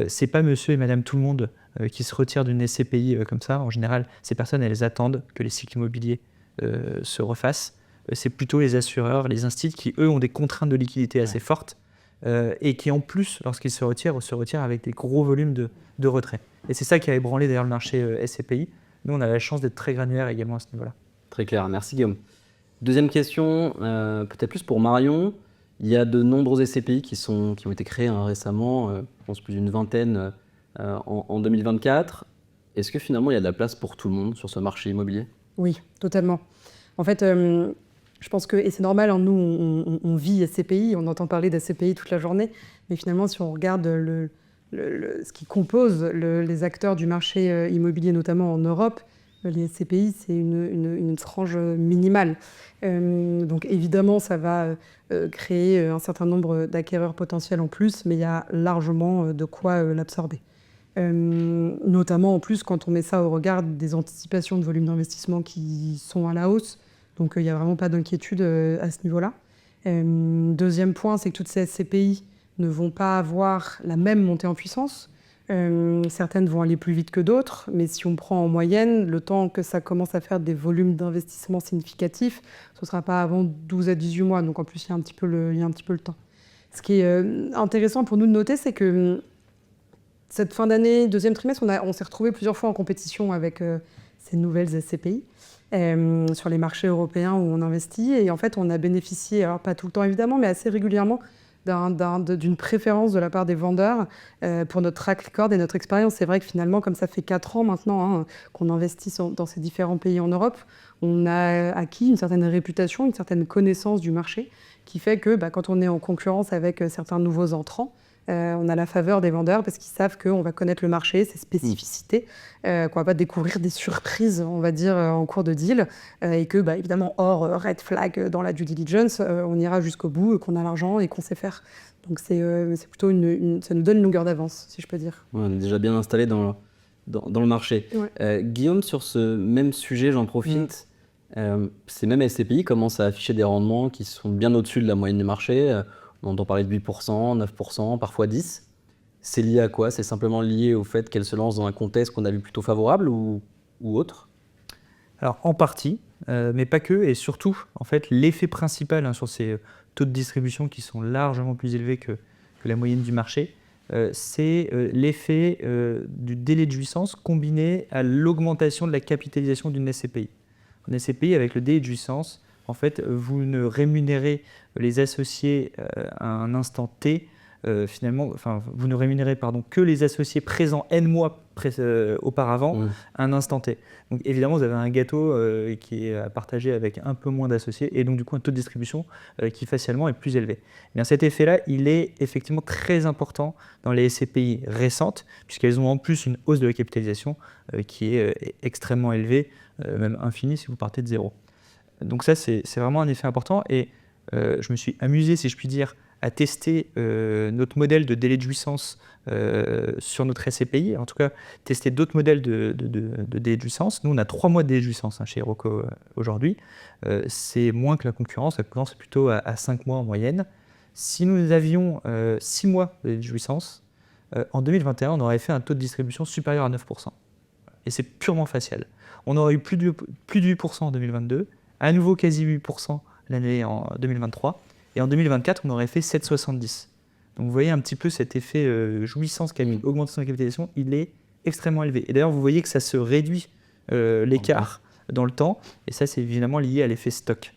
c'est pas monsieur et madame tout le monde qui se retirent d'une SCPI comme ça. En général, ces personnes, elles attendent que les cycles immobiliers se refassent. C'est plutôt les assureurs, les instituts qui, eux, ont des contraintes de liquidité assez fortes et qui, en plus, lorsqu'ils se retirent avec des gros volumes de retrait. Et c'est ça qui a ébranlé d'ailleurs le marché SCPI. Nous, on a la chance d'être très granulaire également à ce niveau-là. Très clair, merci Guillaume. Deuxième question, peut-être plus pour Marion. Il y a de nombreux SCPI qui ont été créés récemment, je pense plus d'une vingtaine en 2024. Est-ce que finalement il y a de la place pour tout le monde sur ce marché immobilier? Oui, totalement. En fait, je pense que, et c'est normal, nous on vit SCPI, on entend parler d'SCPI toute la journée, mais finalement si on regarde ce qui compose les acteurs du marché immobilier, notamment en Europe, les SCPI, c'est une frange minimale. Donc évidemment, ça va créer un certain nombre d'acquéreurs potentiels en plus, mais il y a largement de quoi l'absorber. Notamment en plus quand on met ça au regard des anticipations de volume d'investissement qui sont à la hausse. Donc il n'y a vraiment pas d'inquiétude à ce niveau-là. Deuxième point, c'est que toutes ces SCPI ne vont pas avoir la même montée en puissance. Certaines vont aller plus vite que d'autres, mais si on prend en moyenne, le temps que ça commence à faire des volumes d'investissement significatifs, ce ne sera pas avant 12 à 18 mois. Donc en plus, il y a un petit peu le temps. Ce qui est intéressant pour nous de noter, c'est que cette fin d'année, deuxième trimestre, on s'est retrouvés plusieurs fois en compétition avec ces nouvelles SCPI sur les marchés européens où on investit. Et en fait, on a bénéficié, alors pas tout le temps évidemment, mais assez régulièrement, d'une préférence de la part des vendeurs pour notre track record et notre expérience. C'est vrai que finalement, comme ça fait 4 ans maintenant qu'on investit dans ces différents pays en Europe, on a acquis une certaine réputation, une certaine connaissance du marché qui fait que quand on est en concurrence avec certains nouveaux entrants, on a la faveur des vendeurs parce qu'ils savent qu'on va connaître le marché, ses spécificités, qu'on va pas découvrir des surprises, on va dire, en cours de deal, et que, évidemment, hors red flag dans la due diligence, on ira jusqu'au bout, qu'on a l'argent et qu'on sait faire. Donc c'est plutôt ça nous donne une longueur d'avance, si je peux dire. Ouais, on est déjà bien installé dans le marché. Ouais. Guillaume, sur ce même sujet, j'en profite. Ces mêmes SCPI commencent à afficher des rendements qui sont bien au-dessus de la moyenne du marché. On entend parler de 8%, 9%, parfois 10%. C'est lié à quoi? C'est simplement lié au fait qu'elle se lance dans un contexte qu'on a vu plutôt favorable ou autre? Alors en partie, mais pas que, et surtout, en fait, l'effet principal sur ces taux de distribution qui sont largement plus élevés que la moyenne du marché, c'est l'effet du délai de jouissance combiné à l'augmentation de la capitalisation d'une SCPI. En SCPI, avec le délai de jouissance, en fait, vous ne rémunérez les associés à un instant T, vous ne rémunérez que les associés présents N mois auparavant à un instant T. Donc évidemment, vous avez un gâteau qui est à partager avec un peu moins d'associés et donc du coup un taux de distribution qui facialement est plus élevé. Et bien, cet effet-là, il est effectivement très important dans les SCPI récentes puisqu'elles ont en plus une hausse de la capitalisation qui est extrêmement élevée, même infinie si vous partez de zéro. Donc ça, c'est vraiment un effet important et je me suis amusé, si je puis dire, à tester notre modèle de délai de jouissance sur notre SCPI, en tout cas tester d'autres modèles de délai de jouissance. Nous, on a 3 mois de délai de jouissance chez Iroko aujourd'hui. C'est moins que la concurrence est plutôt à 5 mois en moyenne. Si nous avions 6 mois de délai de jouissance, en 2021, on aurait fait un taux de distribution supérieur à 9%. Et c'est purement facial. On aurait eu plus de 8% en 2022, à nouveau quasi 8% l'année en 2023, et en 2024, on aurait fait 7,70. Donc vous voyez un petit peu cet effet jouissance, augmentation de la capitalisation, il est extrêmement élevé. Et d'ailleurs, vous voyez que ça se réduit l'écart dans le temps, et ça, c'est évidemment lié à l'effet stock.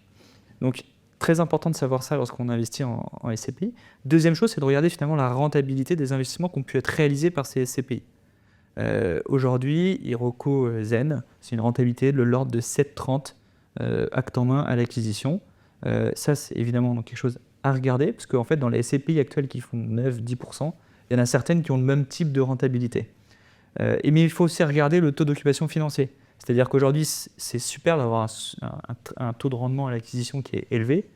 Donc, très important de savoir ça lorsqu'on investit en SCPI. Deuxième chose, c'est de regarder finalement la rentabilité des investissements qui ont pu être réalisés par ces SCPI. Aujourd'hui, Iroko Zen, c'est une rentabilité de l'ordre de 7,30 acte en main à l'acquisition. Ça, c'est évidemment quelque chose à regarder, parce qu'en fait, dans les SCPI actuelles qui font 9-10%, il y en a certaines qui ont le même type de rentabilité. Mais il faut aussi regarder le taux d'occupation financier. C'est-à-dire qu'aujourd'hui, c'est super d'avoir un taux de rendement à l'acquisition qui est élevé,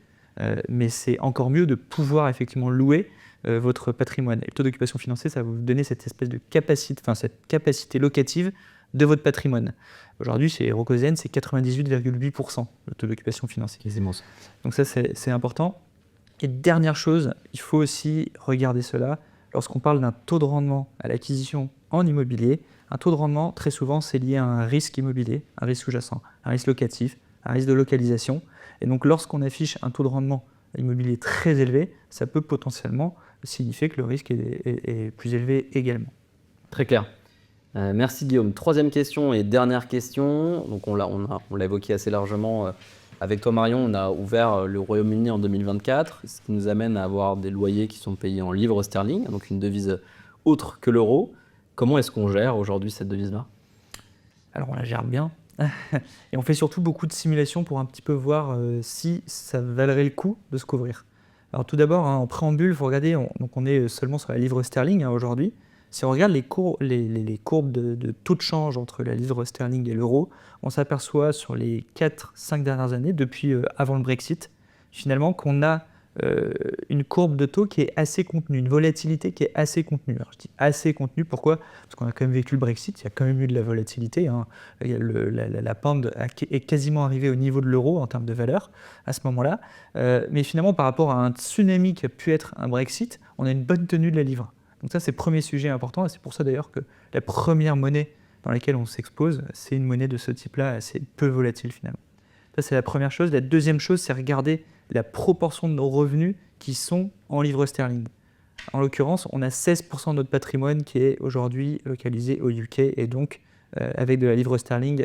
mais c'est encore mieux de pouvoir effectivement louer votre patrimoine. Et le taux d'occupation financière, ça va vous donner cette espèce de capacité, cette capacité locative de votre patrimoine. Aujourd'hui, chez Iroko Zen, c'est 98,8% le taux d'occupation financière. C'est immense. Donc ça, c'est important. Et dernière chose, il faut aussi regarder cela. Lorsqu'on parle d'un taux de rendement à l'acquisition en immobilier, un taux de rendement, très souvent, c'est lié à un risque immobilier, un risque sous-jacent, un risque locatif, un risque de localisation. Et donc, lorsqu'on affiche un taux de rendement immobilier très élevé, ça peut potentiellement signifier que le risque est plus élevé également. Très clair. Merci Guillaume. Troisième question et dernière question. Donc on l'a évoqué assez largement avec toi Marion. On a ouvert le Royaume-Uni en 2024, ce qui nous amène à avoir des loyers qui sont payés en livres sterling, donc une devise autre que l'euro. Comment est-ce qu'on gère aujourd'hui cette devise-là ? Alors on la gère bien. Et on fait surtout beaucoup de simulations pour un petit peu voir si ça valerait le coup de se couvrir. Alors tout d'abord, en préambule, il faut regarder, on est seulement sur la livre sterling aujourd'hui. Si on regarde les courbes de taux de change entre la livre sterling et l'euro, on s'aperçoit sur les 4-5 dernières années, depuis avant le Brexit, finalement qu'on a une courbe de taux qui est assez contenue, une volatilité qui est assez contenue. Alors je dis assez contenue, pourquoi ? Parce qu'on a quand même vécu le Brexit, il y a quand même eu de la volatilité. La pound est quasiment arrivée au niveau de l'euro en termes de valeur à ce moment-là. Mais finalement, par rapport à un tsunami qui a pu être un Brexit, on a une bonne tenue de la livre. Donc ça, c'est le premier sujet important, et c'est pour ça d'ailleurs que la première monnaie dans laquelle on s'expose, c'est une monnaie de ce type-là, assez peu volatile finalement. Ça, c'est la première chose. La deuxième chose, c'est regarder la proportion de nos revenus qui sont en livres sterling. En l'occurrence, on a 16% de notre patrimoine qui est aujourd'hui localisé au UK, et donc avec de la livre sterling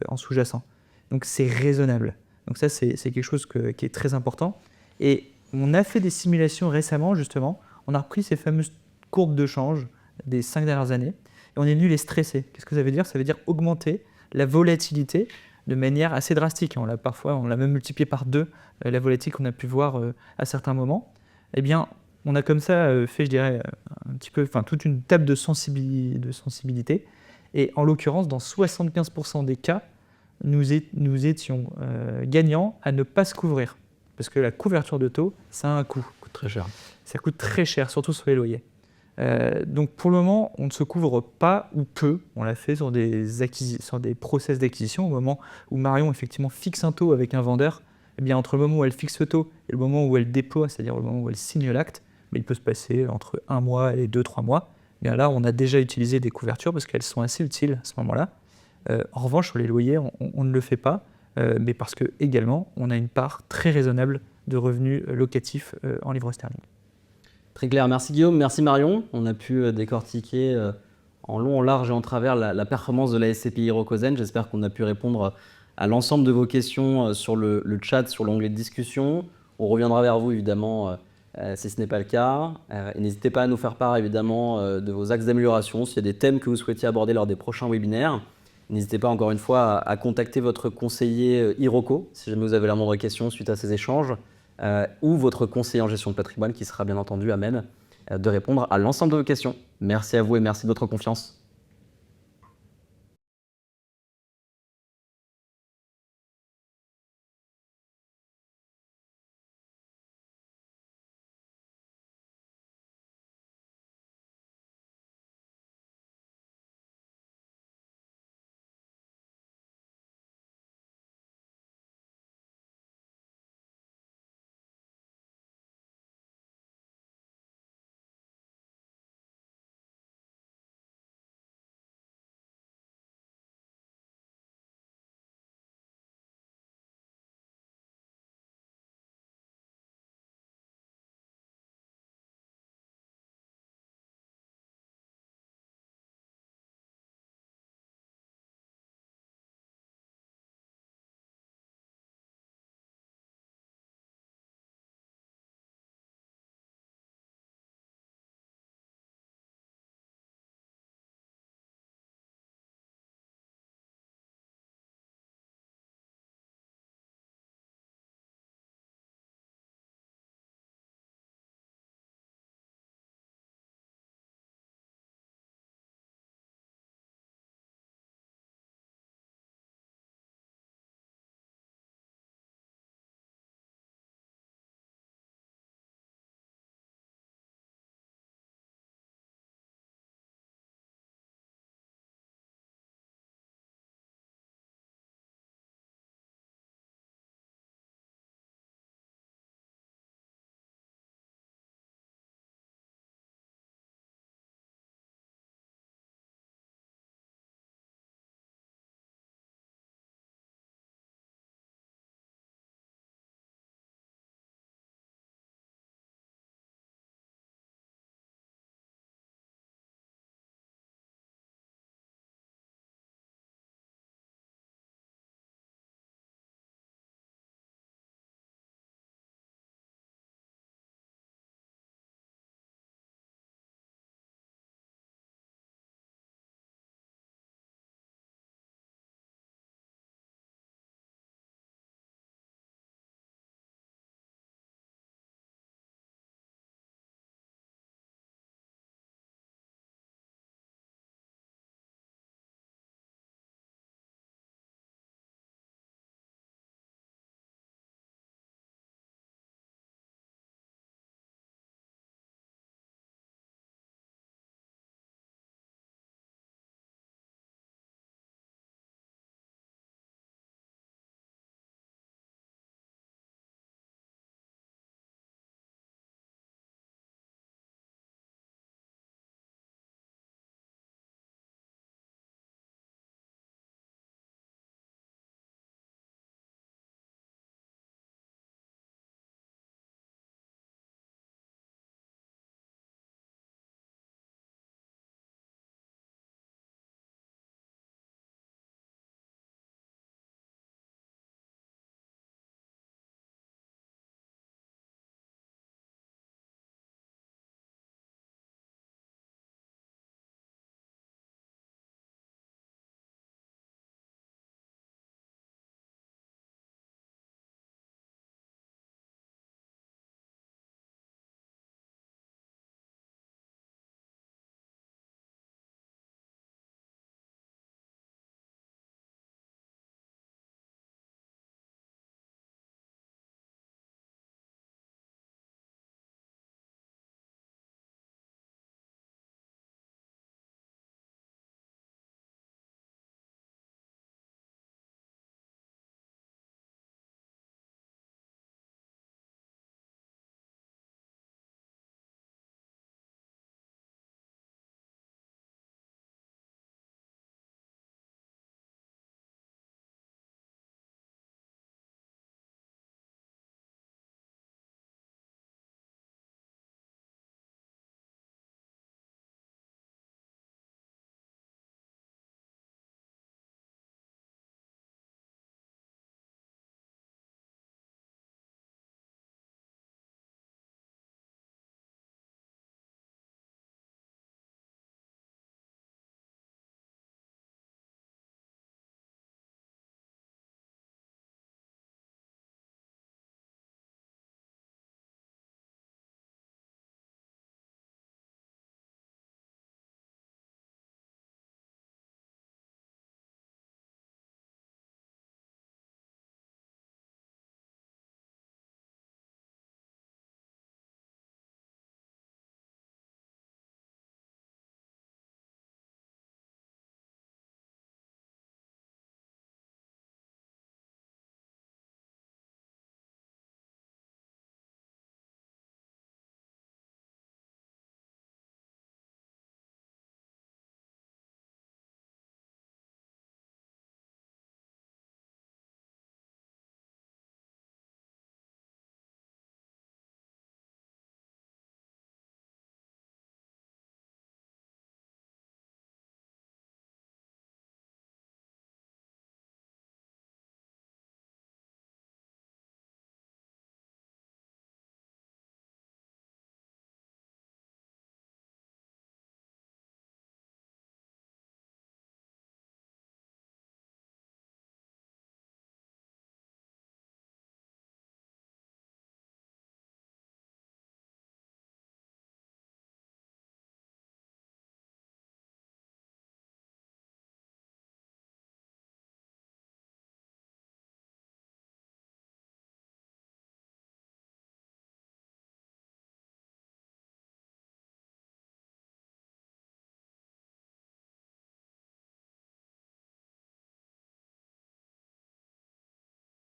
en sous-jacent. Donc c'est raisonnable. Donc ça, c'est quelque chose qui est très important. Et on a fait des simulations récemment, justement. On a repris ces fameuses courbes de change des 5 dernières années, et on est venu les stresser. Qu'est-ce que ça veut dire ? Ça veut dire augmenter la volatilité de manière assez drastique. On l'a même multiplié par 2, la volatilité qu'on a pu voir à certains moments. Eh bien, on a comme ça fait, je dirais, toute une table de sensibilité. Et en l'occurrence, dans 75% des cas, nous étions gagnants à ne pas se couvrir. Parce que la couverture de taux, ça a un coût. Ça coûte très cher. Ça coûte très cher, surtout sur les loyers. Donc pour le moment, on ne se couvre pas ou peu. On l'a fait sur des process d'acquisition. Au moment où Marion effectivement fixe un taux avec un vendeur, eh bien, entre le moment où elle fixe le taux et le moment où elle déploie, c'est-à-dire le moment où elle signe l'acte, il peut se passer entre 1 mois et 2-3 mois. Eh bien là, on a déjà utilisé des couvertures parce qu'elles sont assez utiles à ce moment-là. En revanche, sur les loyers, on ne le fait pas, mais parce que également, on a une part très raisonnable de revenus locatifs en livres sterling. Très clair, merci Guillaume, merci Marion. On a pu décortiquer en long, en large et en travers la performance de la SCPI Iroko Zen. J'espère qu'on a pu répondre à l'ensemble de vos questions sur le chat, sur l'onglet de discussion. On reviendra vers vous évidemment si ce n'est pas le cas. Et n'hésitez pas à nous faire part évidemment de vos axes d'amélioration, s'il y a des thèmes que vous souhaitiez aborder lors des prochains webinaires. N'hésitez pas encore une fois à contacter votre conseiller Iroko si jamais vous avez la moindre question suite à ces échanges. Ou votre conseiller en gestion de patrimoine qui sera bien entendu à même de répondre à l'ensemble de vos questions. Merci à vous et merci de votre confiance.